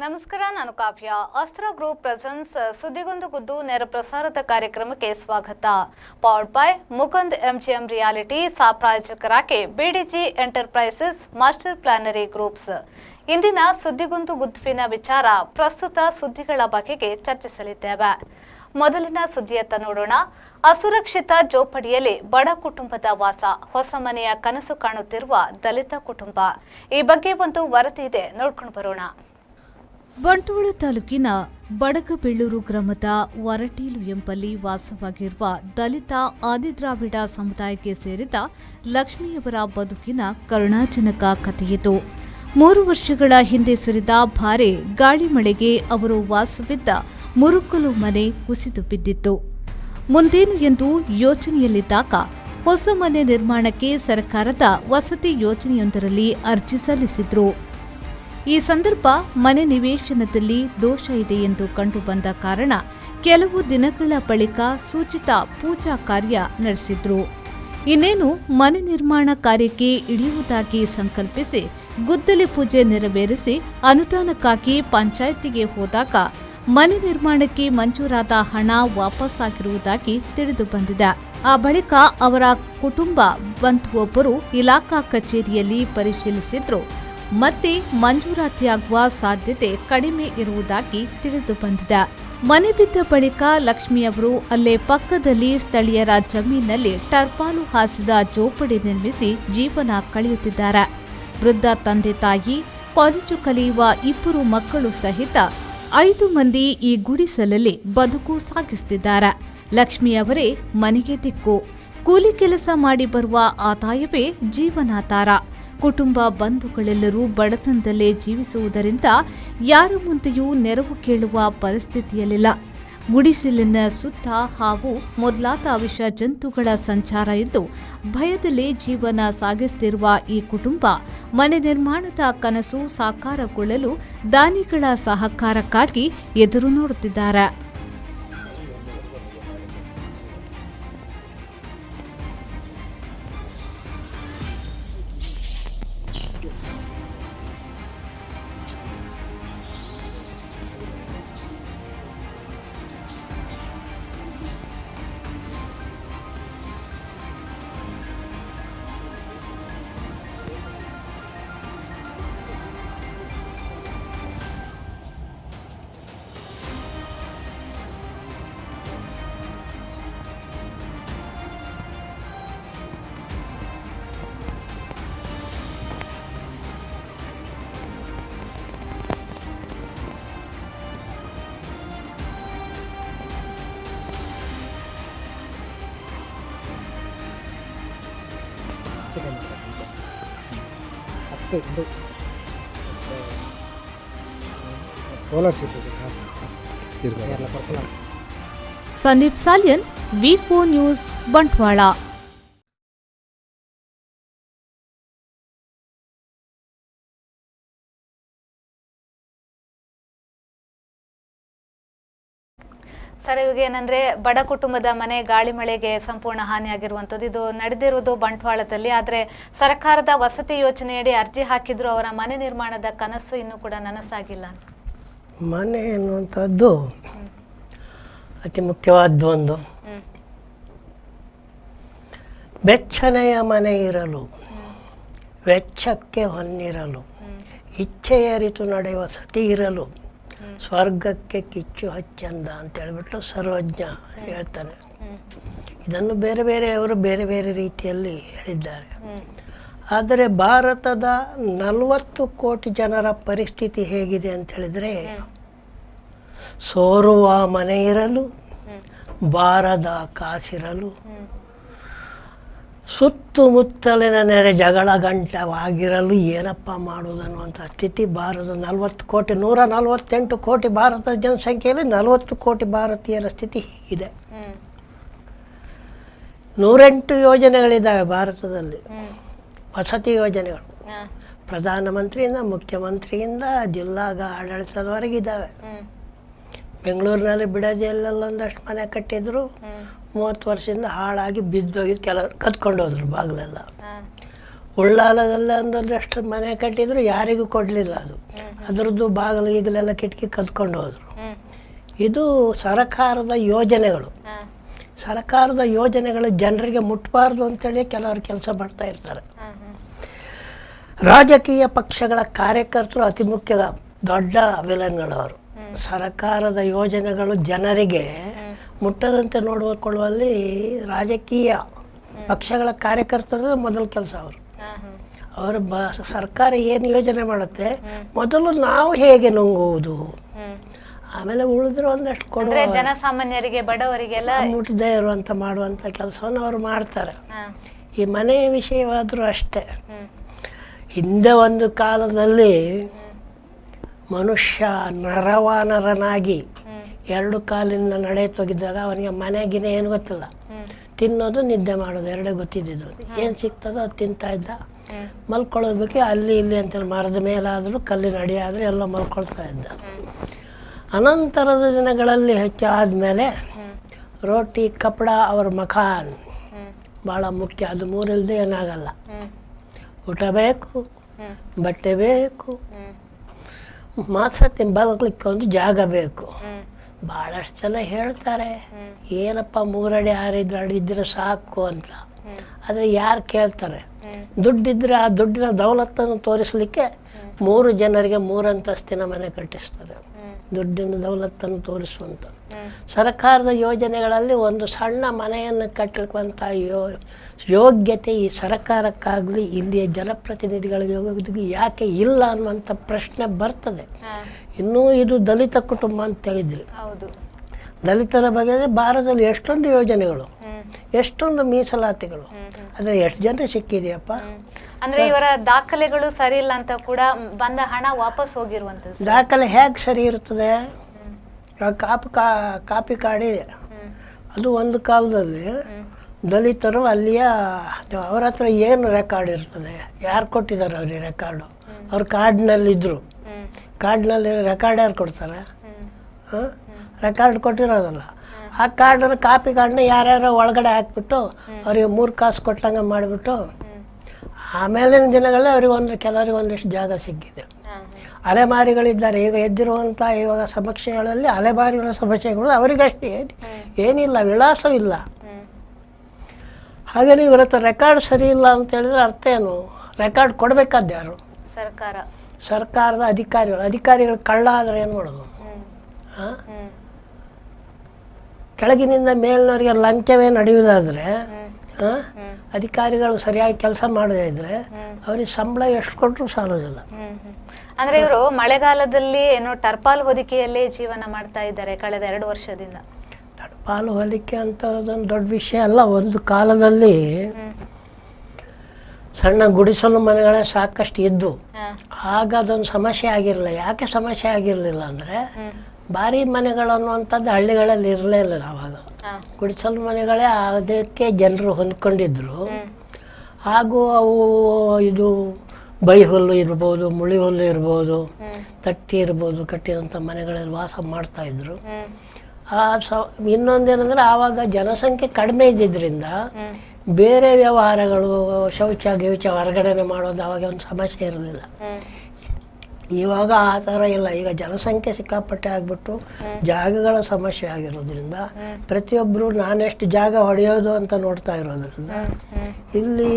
ನಮಸ್ಕಾರ, ನಾನು ಕಾವ್ಯ. ಅಸ್ತ್ರ ಗ್ರೂಪ್ ಪ್ರೆಸೆನ್ಸ್ ಸುದ್ದಿಗೊಂದು ಗುದ್ದು ನೇರ ಪ್ರಸಾರದ ಕಾರ್ಯಕ್ರಮಕ್ಕೆ ಸ್ವಾಗತ. Powered by Mukund MGM reality, ಪ್ರಾಯೋಜಕರಾಗಿ ಬಿಡಿಜಿ ಎಂಟರ್ಪ್ರೈಸಸ್, ಮಾಸ್ಟರ್ ಪ್ಲಾನರಿ ಗ್ರೂಪ್ಸ್. ಇಂದಿನ ಸುದ್ದಿಗೊಂದು ಗುದ್ದುವಿನ ವಿಚಾರ, ಪ್ರಸ್ತುತ ಸುದ್ದಿಗಳ ಬಗೆಗೆ ಚರ್ಚಿಸಲಿದ್ದೇವೆ. ಮೊದಲಿನ ಸುದ್ದಿಯತ್ತ ನೋಡೋಣ. ಅಸುರಕ್ಷಿತ ಜೋಪಡಿಯಲ್ಲಿ ಬಡ ಕುಟುಂಬದ ವಾಸ, ಹೊಸ ಮನೆಯ ಕನಸು ಕಾಣುತ್ತಿರುವ ದಲಿತ ಕುಟುಂಬ. ಈ ಬಗ್ಗೆ ಒಂದು ವರದಿ ಇದೆ, ನೋಡ್ಕೊಂಡು ಬರೋಣ. ಬಂಟ್ವಾಳ ತಾಲೂಕಿನ ಬಡಗಬೆಳ್ಳೂರು ಗ್ರಾಮದ ವರಟೀಲು ಎಂಬಲ್ಲಿ ವಾಸವಾಗಿರುವ ದಲಿತ ಆದಿದ್ರಾವಿಡ ಸಮುದಾಯಕ್ಕೆ ಸೇರಿದ ಲಕ್ಷ್ಮಿಯವರ ಬದುಕಿನ ಕರುಣಾಜನಕ ಕಥೆಯಿತು. 3 ವರ್ಷಗಳ ಹಿಂದೆ ಸುರಿದ ಭಾರೀ ಗಾಳಿ ಮಳೆಗೆ ಅವರು ವಾಸವಿದ್ದ ಮುರುಕಲು ಮನೆ ಕುಸಿದು ಬಿದ್ದಿತ್ತು. ಮುಂದೇನು ಎಂದು ಯೋಚನೆಯಲ್ಲಿದ್ದಾಗ ಹೊಸ ಮನೆ ನಿರ್ಮಾಣಕ್ಕೆ ಸರ್ಕಾರದ ವಸತಿ ಯೋಜನೆಯೊಂದರಲ್ಲಿ ಅರ್ಜಿ ಸಲ್ಲಿಸಿದ್ರು. ಈ ಸಂದರ್ಭ ಮನೆ ನಿವೇಶನದಲ್ಲಿ ದೋಷ ಇದೆ ಎಂದು ಕಂಡುಬಂದ ಕಾರಣ ಕೆಲವು ದಿನಗಳ ಬಳಿಕ ಸೂಚಿತ ಪೂಜಾ ಕಾರ್ಯ ನಡೆಸಿದ್ರು. ಇನ್ನೇನು ಮನೆ ನಿರ್ಮಾಣ ಕಾರ್ಯಕ್ಕೆ ಇಳಿಯುವುದಾಗಿ ಸಂಕಲ್ಪಿಸಿ ಗುದ್ದಲಿ ಪೂಜೆ ನೆರವೇರಿಸಿ ಅನುದಾನಕ್ಕಾಗಿ ಪಂಚಾಯಿತಿಗೆ ಹೋದಾಗ ಮನೆ ನಿರ್ಮಾಣಕ್ಕೆ ಮಂಜೂರಾದ ಹಣ ವಾಪಸ್ಸಾಗಿರುವುದಾಗಿ ತಿಳಿದು ಬಂದಿದೆ. ಆ ಬಳಿಕ ಅವರ ಕುಟುಂಬ ಬಂಧುವೊಬ್ಬರು ಇಲಾಖಾ ಕಚೇರಿಯಲ್ಲಿ ಪರಿಶೀಲಿಸಿದ್ರು. ಮತ್ತೆ ಮಂಜೂರಾತಿಯಾಗುವ ಸಾಧ್ಯತೆ ಕಡಿಮೆ ಇರುವುದಾಗಿ ತಿಳಿದು ಬಂದಿದೆ. ಮನೆ ಬಿದ್ದ ಬಳಿಕ ಲಕ್ಷ್ಮಿಯವರು ಅಲ್ಲೇ ಪಕ್ಕದಲ್ಲಿ ಸ್ಥಳೀಯರ ಜಮೀನಿನಲ್ಲಿ ಟರ್ಪಾಲು ಹಾಸಿದ ಜೋಪಡಿ ನಿರ್ಮಿಸಿ ಜೀವನ ಕಳೆಯುತ್ತಿದ್ದಾರೆ. ವೃದ್ಧ ತಂದೆ ತಾಯಿ, ಕಾಲೇಜು ಕಲಿಯುವ 2 ಮಕ್ಕಳು ಸಹಿತ 5 ಮಂದಿ ಈ ಗುಡಿಸಲಲ್ಲಿ ಬದುಕು ಸಾಗಿಸುತ್ತಿದ್ದಾರೆ. ಲಕ್ಷ್ಮಿಯವರೇ ಮನೆಗೆ ದಿಕ್ಕು. ಕೂಲಿ ಕೆಲಸ ಮಾಡಿ ಬರುವ ಆದಾಯವೇ ಜೀವನಾಧಾರ. ಕುಟುಂಬ ಬಂಧುಗಳೆಲ್ಲರೂ ಬಡತನದಲ್ಲೇ ಜೀವಿಸುವುದರಿಂದ ಯಾರ ಮುಂದೆಯೂ ನೆರವು ಕೇಳುವ ಪರಿಸ್ಥಿತಿಯಲ್ಲಿಲ್ಲ. ಗುಡಿಸಲಿನ ಸುತ್ತ ಹಾವು ಮೊದಲಾದ ವಿಷ ಜಂತುಗಳ ಸಂಚಾರ ಇದ್ದು ಭಯದಲ್ಲೇ ಜೀವನ ಸಾಗಿಸುತ್ತಿರುವ ಈ ಕುಟುಂಬ ಮನೆ ನಿರ್ಮಾಣದ ಕನಸು ಸಾಕಾರಗೊಳ್ಳಲು ದಾನಿಗಳ ಸಹಕಾರಕ್ಕಾಗಿ ಎದುರು ನೋಡುತ್ತಿದ್ದಾರೆ. ಸಂದೀಪ್ ಸಾಲ್ಯನ್, ವಿ4 ನ್ಯೂಸ್, ಬಂಟ್ವಾಳ. ಸರ್, ಇವಾಗ ಏನಂದ್ರೆ ಬಡ ಕುಟುಂಬದ ಮನೆ ಗಾಳಿ ಮಳೆಗೆ ಸಂಪೂರ್ಣ ಹಾನಿಯಾಗಿರುವಂಥದ್ದು. ಇದು ನಡೆದಿರುವುದು ಬಂಟ್ವಾಳದಲ್ಲಿ. ಆದರೆ ಸರ್ಕಾರದ ವಸತಿ ಯೋಜನೆಯಡಿ ಅರ್ಜಿ ಹಾಕಿದ್ರು, ಅವರ ಮನೆ ನಿರ್ಮಾಣದ ಕನಸು ಇನ್ನೂ ಕೂಡ ನನಸಾಗಿಲ್ಲ. ಮನೆ ಎನ್ನುವಂಥದ್ದು ಅತಿ ಮುಖ್ಯವಾದ ಒಂದು ಬೆಚ್ಚನೆಯ ಮನೆ ಇರಲು, ವೆಚ್ಚಕ್ಕೆ ಹೊನ್ನಿರಲು, ಇಚ್ಛೆಯ ಅರಿತು ನಡೆಯುವ ಸತಿ ಇರಲು, ಸ್ವರ್ಗಕ್ಕೆ ಕಿಚ್ಚು ಹಚ್ಚಂದ ಅಂತ ಹೇಳ್ಬಿಟ್ಟು ಸರ್ವಜ್ಞ ಹೇಳ್ತಾನೆ. ಇದನ್ನು ಬೇರೆ ಬೇರೆಯವರು ಬೇರೆ ಬೇರೆ ರೀತಿಯಲ್ಲಿ ಹೇಳಿದ್ದಾರೆ. ಆದರೆ ಭಾರತದ 40 ಕೋಟಿ ಜನರ ಪರಿಸ್ಥಿತಿ ಹೇಗಿದೆ ಅಂತ ಹೇಳಿದರೆ, ಸೋರುವ ಮನೆ ಇರಲು, ಬಾರದ ಕಾಸಿರಲು, ಸುತ್ತಮುತ್ತಲಿನ ನೆರೆ ಜಗಳ ಗಂಟವಾಗಿರಲು ಏನಪ್ಪ ಮಾಡುವುದನ್ನುವಂಥ ಸ್ಥಿತಿ ಭಾರತದ 40 ಕೋಟಿ 148 ಕೋಟಿ ಭಾರತದ ಜನಸಂಖ್ಯೆಯಲ್ಲಿ 40 ಕೋಟಿ ಭಾರತೀಯರ ಸ್ಥಿತಿ ಹೀಗಿದೆ. 108 ಯೋಜನೆಗಳಿದ್ದಾವೆ ಭಾರತದಲ್ಲಿ, ವಸತಿ ಯೋಜನೆಗಳು. ಪ್ರಧಾನಮಂತ್ರಿಯಿಂದ ಮುಖ್ಯಮಂತ್ರಿಯಿಂದ ಜಿಲ್ಲಾ ಆಡಳಿತದವರೆಗಿದ್ದಾವೆ. ಬೆಂಗಳೂರಿನಲ್ಲಿ ಬಿಡದಿಯಲ್ಲೊಂದಷ್ಟು ಮನೆ ಕಟ್ಟಿದ್ರು, 30 ವರ್ಷದಿಂದ ಹಾಳಾಗಿ ಬಿದ್ದೋಗಿ ಕೆಲವರು ಕತ್ಕೊಂಡು ಹೋದ್ರು ಬಾಗಿಲೆಲ್ಲ. ಉಳ್ಳಾಲದಲ್ಲ ಒಂದಷ್ಟು ಮನೆ ಕಟ್ಟಿದ್ರು ಯಾರಿಗೂ ಕೊಡಲಿಲ್ಲ ಅದು. ಅದರದ್ದು ಬಾಗಿಲು ಈಗಲೆಲ್ಲ ಕಿಟಕಿ ಕದ್ಕೊಂಡು ಹೋದರು. ಇದು ಸರ್ಕಾರದ ಯೋಜನೆಗಳು. ಸರ್ಕಾರದ ಯೋಜನೆಗಳು ಜನರಿಗೆ ಮುಟ್ಟಬಾರ್ದು ಅಂತೇಳಿ ಕೆಲವರು ಕೆಲಸ ಮಾಡ್ತಾ ಇರ್ತಾರೆ. ರಾಜಕೀಯ ಪಕ್ಷಗಳ ಕಾರ್ಯಕರ್ತರು ಅತಿ ಮುಖ್ಯ ದೊಡ್ಡ ವಿಲನ್ಗಳವರು. ಸರ್ಕಾರದ ಯೋಜನೆಗಳು ಜನರಿಗೆ ಮುಟ್ಟದಂತೆ ನೋಡಿಕೊಳ್ಳುವಲ್ಲಿ ರಾಜಕೀಯ ಪಕ್ಷಗಳ ಕಾರ್ಯಕರ್ತರು ಮೊದಲ ಕೆಲಸ ಅವರು ಸರ್ಕಾರ ಏನು ಯೋಜನೆ ಮಾಡುತ್ತೆ ಮೊದಲು ನಾವು ಹೇಗೆ ನುಂಗುವುದು, ಆಮೇಲೆ ಉಳಿದ್ರೆ ಒಂದಷ್ಟು ಕೊಡುವ ಜನಸಾಮಾನ್ಯರಿಗೆ ಬಡವರಿಗೆಲ್ಲ ಮುಟ್ಟದೇ ಇರುವಂತ ಮಾಡುವಂತ ಕೆಲಸವನ್ನು ಅವರು ಮಾಡ್ತಾರೆ. ಈ ಮನೆಯ ವಿಷಯವಾದರೂ ಅಷ್ಟೇ. ಹಿಂದೆ ಒಂದು ಕಾಲದಲ್ಲಿ ಮನುಷ್ಯ ನರವಾನರನಾಗಿ ಎರಡು ಕಾಲಿನ ನಡೆಯತೊಗಿದ್ದಾಗ ಅವನಿಗೆ ಮನೆಗಿನೇ ಏನು ಗೊತ್ತಿಲ್ಲ, ತಿನ್ನೋದು ನಿದ್ದೆ ಮಾಡೋದು ಎರಡೇ ಗೊತ್ತಿದ್ದು. ಏನು ಸಿಗ್ತದೋ ಅದು ತಿಂತಾ ಇದ್ದ. ಮಲ್ಕೊಳ್ಳೋದಕ್ಕೆ ಅಲ್ಲಿ ಇಲ್ಲಿ ಅಂತೇಳಿ ಮರದ ಮೇಲಾದರೂ ಕಲ್ಲಿನ ಅಡಿ ಆದರೂ ಎಲ್ಲ ಮಲ್ಕೊಳ್ತಾ ಇದ್ದ. ಅನಂತರದ ದಿನಗಳಲ್ಲಿ ಹೆಚ್ಚಾದಮೇಲೆ ರೋಟಿ ಕಪಡ ಅವ್ರ ಮಕಾನ್ ಭಾಳ ಮುಖ್ಯ. ಅದು ಮೂರಿಲ್ಲದೆ ಏನಾಗಲ್ಲ. ಊಟ ಬೇಕು, ಬಟ್ಟೆ ಬೇಕು, ಮಾತ್ಸತ್ತೆ ಬಲ್ಕಲಿಕ್ಕೆ ಒಂದು ಜಾಗ ಬೇಕು. ಭಾಳಷ್ಟು ಜನ ಹೇಳ್ತಾರೆ ಏನಪ್ಪ 3 ಅಡಿ 6 ಅಡಿ ಇದ್ರೆ ಸಾಕು ಅಂತ. ಆದರೆ ಯಾರು ಕೇಳ್ತಾರೆ? ದುಡ್ಡಿದ್ರೆ ಆ ದುಡ್ಡಿನ ದೌಲತ್ತನ್ನು ತೋರಿಸಲಿಕ್ಕೆ 3 ಜನರಿಗೆ 3 ಅಂತಸ್ತಿನ ಮನೆ ಕಟ್ಟಿಸ್ತಾರೆ. ದುಡ್ಡಿನ ದೌಲತ್ತನ್ನು ತೋರಿಸುವಂಥ ಸರ್ಕಾರದ ಯೋಜನೆಗಳಲ್ಲಿ ಒಂದು ಸಣ್ಣ ಮನೆಯನ್ನು ಕಟ್ಟುವಂಥ ಯೋಗ್ಯತೆ ಈ ಸರ್ಕಾರಕ್ಕಾಗಲಿ ಇಲ್ಲಿಯ ಜನಪ್ರತಿನಿಧಿಗಳಿಗೆ ಯಾಕೆ ಇಲ್ಲ ಅನ್ನುವಂಥ ಪ್ರಶ್ನೆ ಬರ್ತದೆ. ಇನ್ನೂ ಇದು ದಲಿತ ಕುಟುಂಬ ಅಂತ ಹೇಳಿದ್ರಿ. ದಲಿತರ ಬಗ್ಗೆ ಭಾರತದಲ್ಲಿ ಎಷ್ಟೊಂದು ಯೋಜನೆಗಳು, ಎಷ್ಟೊಂದು ಮೀಸಲಾತಿಗಳು, ಆದರೆ ಎಷ್ಟು ಜನರಿಗೆ ಸಿಕ್ಕಿದೆಯಪ್ಪ? ಅಂದ್ರೆ ಇವರ ದಾಖಲೆಗಳು ಸರಿ ಇಲ್ಲ ಅಂತ ಕೂಡ ಬಂದ ಹಣ ವಾಪಸ್ ಹೋಗಿರುವಂತದ್ದು. ದಾಖಲೆ ಹೇಗೆ ಸರಿ ಇರ್ತದೆ? ಕಾಪಿ ಕಾಡಿದೆ. ಅದು ಒಂದು ಕಾಲದಲ್ಲಿ ದಲಿತರು ಅಲ್ಲಿಯ ಅವ್ರ ಹತ್ರ ಏನು ರೆಕಾರ್ಡ್ ಇರ್ತದೆ, ಯಾರು ಕೊಟ್ಟಿದ್ದಾರೆ ಅವ್ರಿಗೆ ರೆಕಾರ್ಡು? ಅವ್ರ ಕಾರ್ಡ್ನಲ್ಲಿದ್ದರು. ಕಾರ್ಡ್ನಲ್ಲಿ ರೆಕಾರ್ಡ್ ಯಾರು ಕೊಡ್ತಾರೆ? ರೆಕಾರ್ಡ್ ಕೊಟ್ಟಿರೋದಲ್ಲ. ಆ ಕಾರ್ಡನ್ನು ಕಾಪಿ ಕಾರ್ಡನ್ನ ಯಾರ್ಯಾರೋ ಒಳಗಡೆ ಹಾಕ್ಬಿಟ್ಟು ಅವ್ರಿಗೆ 3 ಕಾಸು ಕೊಟ್ಟಂಗೆ ಮಾಡಿಬಿಟ್ಟು ಆಮೇಲಿನ ದಿನಗಳಲ್ಲಿ ಅವ್ರಿಗೆ ಕೆಲವರಿಗೆ ಒಂದಿಷ್ಟು ಜಾಗ ಸಿಕ್ಕಿದೆ. ಅಲೆಮಾರಿಗಳಿದ್ದಾರೆ. ಈಗ ಎದ್ದಿರುವಂಥ ಇವಾಗ ಸಮಸ್ಯೆಗಳಲ್ಲಿ ಅಲೆಮಾರಿಗಳ ಸಮಸ್ಯೆಗಳು ಅವರಿಗಷ್ಟೇ ಏನಿಲ್ಲ, ವಿಳಾಸವಿಲ್ಲ. ಹಾಗೇನೆ ಇವರ ಹತ್ರ ರೆಕಾರ್ಡ್ ಸರಿ ಇಲ್ಲ ಅಂತ ಹೇಳಿದ್ರೆ ಅರ್ಥ ಏನು? ರೆಕಾರ್ಡ್ ಕೊಡಬೇಕಾದ ಯಾರು? ಸರ್ಕಾರದ ಅಧಿಕಾರಿಗಳು ಕಳ್ಳ ಆದರೆ ಏನು ಮಾಡೋದು? ಕೆಳಗಿನಿಂದ ಮೇಲಿನವರಿಗೆ ಲಂಚವೇ ನಡೆಯುವುದಾದ್ರೆ, ಅಧಿಕಾರಿಗಳು ಸರಿಯಾಗಿ ಕೆಲಸ ಮಾಡದೇ ಇದ್ರೆ ಅವ್ರಿಗೆ ಸಂಬಳ ಎಷ್ಟು ಕೊಟ್ಟರು ಸಾಲೋದಿಲ್ಲ. ಅಂದ್ರೆ ಇವರು ಮಳೆಗಾಲದಲ್ಲಿ ಏನೋ ಟರ್ಪಾಲ್ ಹೊದಿಕೆಯಲ್ಲೇ ಜೀವನ ಮಾಡ್ತಾ ಇದ್ದಾರೆ ಕಳೆದ 2 ವರ್ಷದಿಂದ. ಟರ್ಪಾಲ್ ಹೊದಿಕೆ ಅಂತ ಅದೊಂದು ದೊಡ್ಡ ವಿಷಯ ಅಲ್ಲ. ಒಂದು ಕಾಲದಲ್ಲಿ ಸಣ್ಣ ಗುಡಿಸಲು ಮನೆಗಳೇ ಸಾಕಷ್ಟು ಇದ್ದು ಆಗ ಅದೊಂದು ಸಮಸ್ಯೆ ಆಗಿರಲಿಲ್ಲ. ಯಾಕೆ ಸಮಸ್ಯೆ ಆಗಿರಲಿಲ್ಲ ಅಂದರೆ ಭಾರಿ ಮನೆಗಳು ಅನ್ನುವಂಥದ್ದು ಹಳ್ಳಿಗಳಲ್ಲಿ ಇರಲೇ ಇಲ್ಲ. ಆವಾಗ ಗುಡಿಸಲು ಮನೆಗಳೇ ಅದಕ್ಕೆ ಜನರು ಹೊಂದ್ಕೊಂಡಿದ್ರು. ಹಾಗೂ ಅವು ಇದು ಬೈ ಹುಲ್ಲು ಇರ್ಬೋದು, ಮುಳಿ ಹುಲ್ಲು ಇರ್ಬೋದು, ತಟ್ಟಿ ಇರ್ಬೋದು, ಕಟ್ಟಿದಂಥ ಮನೆಗಳಲ್ಲಿ ವಾಸ ಮಾಡ್ತಾ ಇದ್ರು. ಇನ್ನೊಂದೇನೆಂದರೆ ಆವಾಗ ಜನಸಂಖ್ಯೆ ಕಡಿಮೆ ಇದ್ದಿದ್ದರಿಂದ ಬೇರೆ ವ್ಯವಹಾರಗಳು ಶೌಚ ಹೊರಗಡೆನೆ ಮಾಡೋದು ಅವಾಗ ಒಂದು ಸಮಸ್ಯೆ ಇರಲಿಲ್ಲ. ಇವಾಗ ಆ ಥರ ಇಲ್ಲ. ಈಗ ಜನಸಂಖ್ಯೆ ಸಿಕ್ಕಾಪಟ್ಟೆ ಆಗಿಬಿಟ್ಟು ಜಾಗಗಳ ಸಮಸ್ಯೆ ಆಗಿರೋದ್ರಿಂದ ಪ್ರತಿಯೊಬ್ಬರು ನಾನೆಷ್ಟು ಜಾಗ ಹೊಡೆಯೋದು ಅಂತ ನೋಡ್ತಾ ಇರೋದ್ರಿಂದ ಇಲ್ಲಿ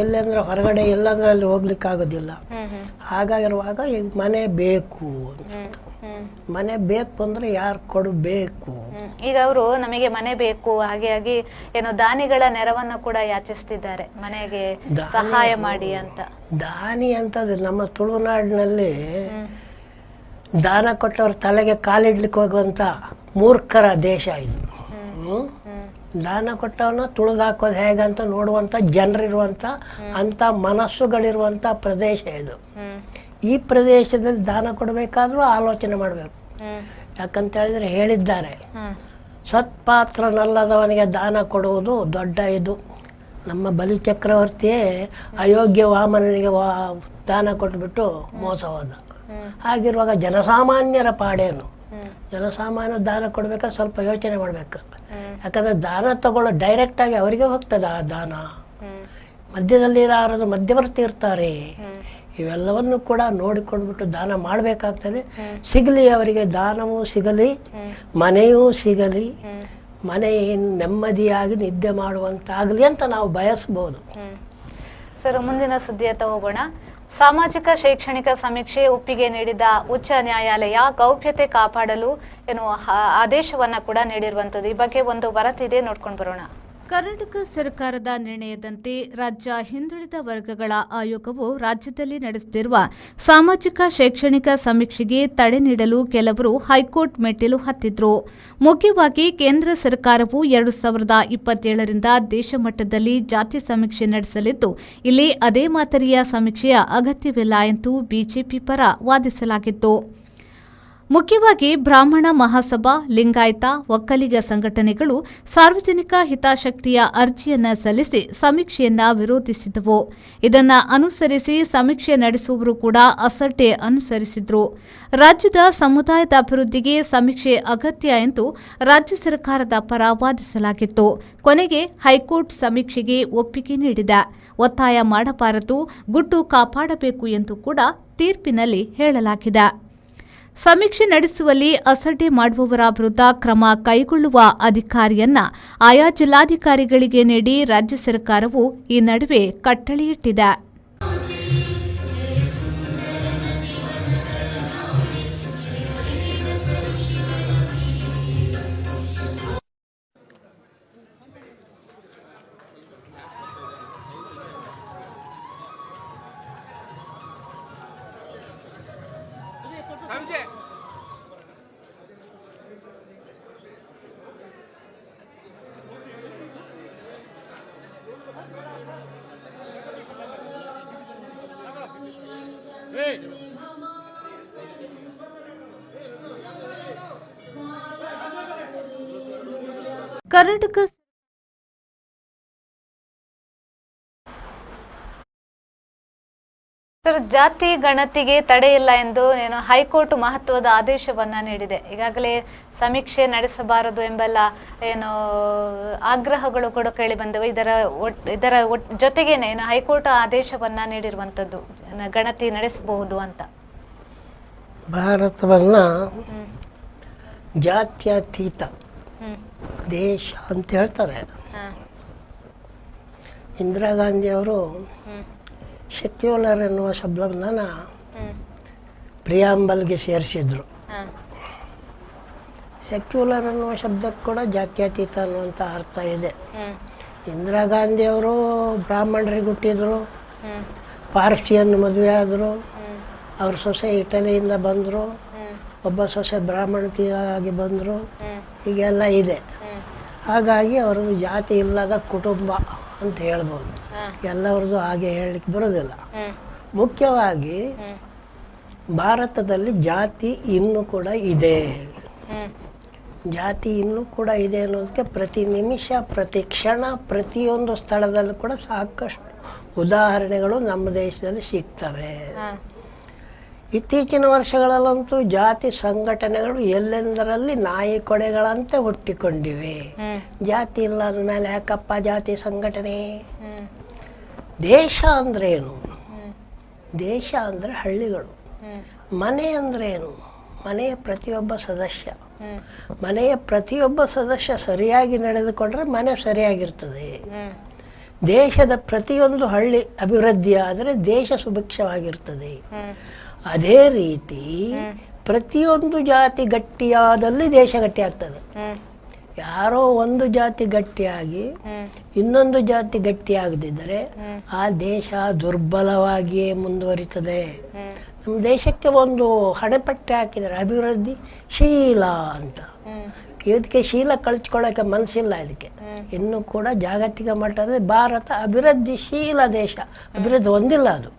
ಎಲ್ಲಂದ್ರೆ ಹೊರಗಡೆ ಎಲ್ಲಂದ್ರೆ ಅಲ್ಲಿ ಹೋಗ್ಲಿಕ್ಕಾಗೋದಿಲ್ಲ. ಹಾಗಾಗಿರುವಾಗ ಈಗ ಮನೆ ಬೇಕು. ಮನೆ ಬೇಕು ಅಂದ್ರೆ ಯಾರು ಕೊಡಬೇಕು? ಈಗ ಅವರು ನಮಗೆ ಮನೆ ಬೇಕು ಹಾಗೆ ಏನೋ ದಾನಿಗಳ ನೆರವನ್ನು ಕೂಡ ಯಾಚಿಸ್ತಿದ್ದಾರೆ, ಮನೆಗೆ ಸಹಾಯ ಮಾಡಿ ಅಂತ. ದಾನಿ ಅಂತಂದ್ರೆ ನಮ್ಮ ತುಳುನಾಡಿನಲ್ಲಿ ದಾನ ಕೊಟ್ಟವ್ರ ತಲೆಗೆ ಕಾಲಿಡ್ಲಿಕ್ಕೆ ಹೋಗುವಂತ ಮೂರ್ಖರ ದೇಶ ಇದು. ದಾನ ಕೊಟ್ಟವನ್ನ ತುಳಿದಾಕೋದು ಹೇಗಂತ ನೋಡುವಂತ ಜನರಿರುವಂತ ಅಂತ ಮನಸ್ಸುಗಳಿರುವಂತ ಪ್ರದೇಶ ಇದು. ಈ ಪ್ರದೇಶದಲ್ಲಿ ದಾನ ಕೊಡಬೇಕಾದ್ರೂ ಆಲೋಚನೆ ಮಾಡಬೇಕು. ಯಾಕಂತ ಹೇಳಿದ್ರೆ ಹೇಳಿದ್ದಾರೆ, ಸತ್ಪಾತ್ರನಲ್ಲದವನಿಗೆ ದಾನ ಕೊಡುವುದು ದೊಡ್ಡ ಇದು. ನಮ್ಮ ಬಲಿ ಚಕ್ರವರ್ತಿಯೇ ಅಯೋಗ್ಯ ವಾಮನನಿಗೆ ದಾನ ಕೊಟ್ಬಿಟ್ಟು ಮೋಸ ಹೋದ. ಹಾಗಿರುವಾಗ ಜನಸಾಮಾನ್ಯರ ಪಾಡೇನು? ಜನಸಾಮಾನ್ಯ ದಾನ ಕೊಡ್ಬೇಕಾದ್ರೆ ಸ್ವಲ್ಪ ಯೋಚನೆ ಮಾಡ್ಬೇಕು. ಯಾಕಂದ್ರೆ ದಾನ ತಗೊಳ್ಳೋ ಡೈರೆಕ್ಟ್ ಆಗಿ ಅವರಿಗೆ ಹೋಗ್ತದೆ ಆ ದಾನ. ಮಧ್ಯದಲ್ಲಿ ಯಾರಾದರೂ ಮಧ್ಯವರ್ತಿ ಇರ್ತಾರೆ, ಇವೆಲ್ಲವನ್ನು ಕೂಡ ನೋಡಿಕೊಂಡ್ಬಿಟ್ಟು ದಾನ ಮಾಡಬೇಕಾಗ್ತದೆ. ಸಿಗಲಿ ಅವರಿಗೆ, ದಾನವೂ ಸಿಗಲಿ, ಮನೆಯೂ ಸಿಗಲಿ, ಮನೆಯನ್ನು ನೆಮ್ಮದಿಯಾಗಿ ನಿದ್ದೆ ಮಾಡುವಂತಾಗಲಿ ಅಂತ ನಾವು ಬಯಸ್ಬೋದು. ಸರ್, ಮುಂದಿನ ಸುದ್ದಿಯತ್ತ ಹೋಗೋಣ. ಸಾಮಾಜಿಕ ಶೈಕ್ಷಣಿಕ ಸಮೀಕ್ಷೆ ಒಪ್ಪಿಗೆ ನೀಡಿದ ಉಚ್ಚ ನ್ಯಾಯಾಲಯ ಗೌಪ್ಯತೆ ಕಾಪಾಡಲು ಎನ್ನುವ ಆದೇಶವನ್ನ ಕೂಡ ನೀಡಿರುವಂತದ್ದು. ಈ ಬಗ್ಗೆ ಒಂದು ವರದಿ ಇದೆ, ನೋಡ್ಕೊಂಡು ಬರೋಣ. ಕರ್ನಾಟಕ ಸರ್ಕಾರದ ನಿರ್ಣಯದಂತೆ ರಾಜ್ಯ ಹಿಂದುಳಿದ ವರ್ಗಗಳ ಆಯೋಗವು ರಾಜ್ಯದಲ್ಲಿ ನಡೆಸುತ್ತಿರುವ ಸಾಮಾಜಿಕ ಶೈಕ್ಷಣಿಕ ಸಮೀಕ್ಷೆಗೆ ತಡೆ ನೀಡಲು ಕೆಲವರು ಹೈಕೋರ್ಟ್ ಮೆಟ್ಟಿಲು ಹತ್ತಿದ್ರು. ಮುಖ್ಯವಾಗಿ ಕೇಂದ್ರ ಸರ್ಕಾರವು 2027ರಿಂದ ದೇಶ ಮಟ್ಟದಲ್ಲಿ ಜಾತಿ ಸಮೀಕ್ಷೆ ನಡೆಸಲಿದ್ದು, ಇಲ್ಲಿ ಅದೇ ಮಾದರಿಯ ಸಮೀಕ್ಷೆಯ ಅಗತ್ಯವಿಲ್ಲ ಎಂದು ಬಿಜೆಪಿ ಪರ ವಾದಿಸಲಾಗಿತ್ತು. ಮುಖ್ಯವಾಗಿ ಬ್ರಾಹ್ಮಣ ಮಹಾಸಭಾ, ಲಿಂಗಾಯತ, ಒಕ್ಕಲಿಗ ಸಂಘಟನೆಗಳು ಸಾರ್ವಜನಿಕ ಹಿತಾಸಕ್ತಿಯ ಅರ್ಜಿಯನ್ನ ಸಲ್ಲಿಸಿ ಸಮೀಕ್ಷೆಯನ್ನ ವಿರೋಧಿಸಿದವು. ಇದನ್ನು ಅನುಸರಿಸಿ ಸಮೀಕ್ಷೆ ನಡೆಸುವವರು ಕೂಡ ಅಸಡ್ಡೆ ಅನುಸರಿಸಿದ್ರು. ರಾಜ್ಯದ ಸಮುದಾಯದ ಅಭಿವೃದ್ಧಿಗೆ ಸಮೀಕ್ಷೆ ಅಗತ್ಯ ಎಂದು ರಾಜ್ಯ ಸರ್ಕಾರದ ಪರ ವಾದಿಸಲಾಗಿತ್ತು. ಕೊನೆಗೆ ಹೈಕೋರ್ಟ್ ಸಮೀಕ್ಷೆಗೆ ಒಪ್ಪಿಗೆ ನೀಡಿದೆ. ಒತ್ತಾಯ ಮಾಡಬಾರದು, ಗುಟ್ಟು ಕಾಪಾಡಬೇಕು ಎಂದು ಕೂಡ ತೀರ್ಪಿನಲ್ಲಿ ಹೇಳಲಾಗಿದೆ. ಸಮೀಕ್ಷೆ ನಡೆಸುವಲ್ಲಿ ಅಸಡ್ಡೆ ಮಾಡುವವರ ವಿರುದ್ಧ ಕ್ರಮ ಕೈಗೊಳ್ಳುವ ಅಧಿಕಾರಿಯನ್ನ ಆಯಾ ಜಿಲ್ಲಾಧಿಕಾರಿಗಳಿಗೆ ನೀಡಿ ರಾಜ್ಯ ಸರ್ಕಾರವು ಈ ನಡುವೆ ಕಟ್ಟಳೆಯಿಟ್ಟಿದೆ. ಕರ್ನಾಟಕ ಸರ್, ಜಾತಿ ಗಣತಿಗೆ ತಡೆ ಇಲ್ಲ ಎಂದು ಹೈಕೋರ್ಟ್ ಮಹತ್ವದ ಆದೇಶವನ್ನ ನೀಡಿದೆ. ಈಗಾಗಲೇ ಸಮೀಕ್ಷೆ ನಡೆಸಬಾರದು ಎಂಬೆಲ್ಲ ಆಗ್ರಹಗಳು ಕೂಡ ಕೇಳಿ ಬಂದವು. ಇದರ ಜೊತೆಗೇನೆ ಹೈಕೋರ್ಟ್ ಆದೇಶವನ್ನ ನೀಡಿರುವಂತದ್ದು, ಗಣತಿ ನಡೆಸಬಹುದು ಅಂತ. ಭಾರತವನ್ನ ಜಾತ್ಯತೀತ ದೇಶ ಅಂತ ಹೇಳ್ತಾರೆ. ಇಂದಿರಾ ಗಾಂಧಿ ಅವರು ಸೆಕ್ಯುಲರ್ ಎನ್ನುವ ಶಬ್ದವನ್ನ ಪ್ರಿಯಾಂಬಲ್ಗೆ ಸೇರಿಸಿದ್ರು. ಸೆಕ್ಯುಲರ್ ಅನ್ನುವ ಶಬ್ದಕ್ಕೆ ಕೂಡ ಜಾತ್ಯತೀತ ಅನ್ನುವಂಥ ಅರ್ಥ ಇದೆ. ಇಂದಿರಾ ಗಾಂಧಿ ಅವರು ಬ್ರಾಹ್ಮಣರಿಗೆ ಹುಟ್ಟಿದ್ರು, ಪಾರ್ಸಿಯನ್ನು ಮದುವೆ ಆದರು, ಅವ್ರ ಸೊಸೆ ಇಟಲಿಯಿಂದ ಬಂದರು, ಒಬ್ಬ ಸೊಸೆ ಬ್ರಾಹ್ಮಣತೆಯಾಗಿ ಬಂದರು, ಹೀಗೆಲ್ಲ ಇದೆ. ಹಾಗಾಗಿ ಅವರು ಜಾತಿ ಇಲ್ಲದ ಕುಟುಂಬ ಅಂತ ಹೇಳ್ಬೋದು. ಎಲ್ಲರದ್ದು ಹಾಗೆ ಹೇಳಲಿಕ್ಕೆ ಬರೋದಿಲ್ಲ. ಮುಖ್ಯವಾಗಿ ಭಾರತದಲ್ಲಿ ಜಾತಿ ಇನ್ನೂ ಕೂಡ ಇದೆ. ಜಾತಿ ಇನ್ನೂ ಕೂಡ ಇದೆ ಅನ್ನೋದಕ್ಕೆ ಪ್ರತಿ ನಿಮಿಷ, ಪ್ರತಿ ಕ್ಷಣ, ಪ್ರತಿಯೊಂದು ಸ್ಥಳದಲ್ಲೂ ಕೂಡ ಸಾಕಷ್ಟು ಉದಾಹರಣೆಗಳು ನಮ್ಮ ದೇಶದಲ್ಲಿ ಸಿಗ್ತವೆ. ಇತ್ತೀಚಿನ ವರ್ಷಗಳಲ್ಲಂತೂ ಜಾತಿ ಸಂಘಟನೆಗಳು ಎಲ್ಲೆಂದರಲ್ಲಿ ನಾಯಿ ಕೊಡೆಗಳಂತೆ ಹುಟ್ಟಿಕೊಂಡಿವೆ. ಜಾತಿ ಇಲ್ಲ ಅಂದಮೇಲೆ ಯಾಕಪ್ಪ ಜಾತಿ ಸಂಘಟನೆ? ದೇಶ ಅಂದ್ರೆ ಏನು? ದೇಶ ಅಂದ್ರೆ ಹಳ್ಳಿಗಳು. ಮನೆ ಅಂದ್ರೆ ಏನು? ಮನೆಯ ಪ್ರತಿಯೊಬ್ಬ ಸದಸ್ಯ. ಮನೆಯ ಪ್ರತಿಯೊಬ್ಬ ಸದಸ್ಯ ಸರಿಯಾಗಿ ನಡೆದುಕೊಂಡ್ರೆ ಮನೆ ಸರಿಯಾಗಿರ್ತದೆ. ದೇಶದ ಪ್ರತಿಯೊಂದು ಹಳ್ಳಿ ಅಭಿವೃದ್ಧಿ ಆದರೆ ದೇಶ ಸುಭಿಕ್ಷವಾಗಿರ್ತದೆ. ಅದೇ ರೀತಿ ಪ್ರತಿಯೊಂದು ಜಾತಿ ಗಟ್ಟಿಯಾದಲ್ಲಿ ದೇಶ ಗಟ್ಟಿ ಆಗ್ತದೆ. ಯಾರೋ ಒಂದು ಜಾತಿ ಗಟ್ಟಿಯಾಗಿ ಇನ್ನೊಂದು ಜಾತಿ ಗಟ್ಟಿಯಾಗದಿದ್ದರೆ ಆ ದೇಶ ದುರ್ಬಲವಾಗಿಯೇ ಮುಂದುವರಿತದೆ. ನಮ್ಮ ದೇಶಕ್ಕೆ ಒಂದು ಹಣೆಪಟ್ಟಿ ಹಾಕಿದ್ದಾರೆ, ಅಭಿವೃದ್ಧಿ ಶೀಲ ಅಂತ. ಇದಕ್ಕೆ ಶೀಲ ಕಳಿಸ್ಕೊಳ್ಳೋಕೆ ಮನಸ್ಸಿಲ್ಲ. ಇದಕ್ಕೆ ಇನ್ನೂ ಕೂಡ ಜಾಗತಿಕ ಮಟ್ಟದಲ್ಲಿ ಭಾರತ ಅಭಿವೃದ್ಧಿಶೀಲ ದೇಶ. ಅಭಿವೃದ್ಧಿ ಹೊಂದಿಲ್ಲ, ಅದು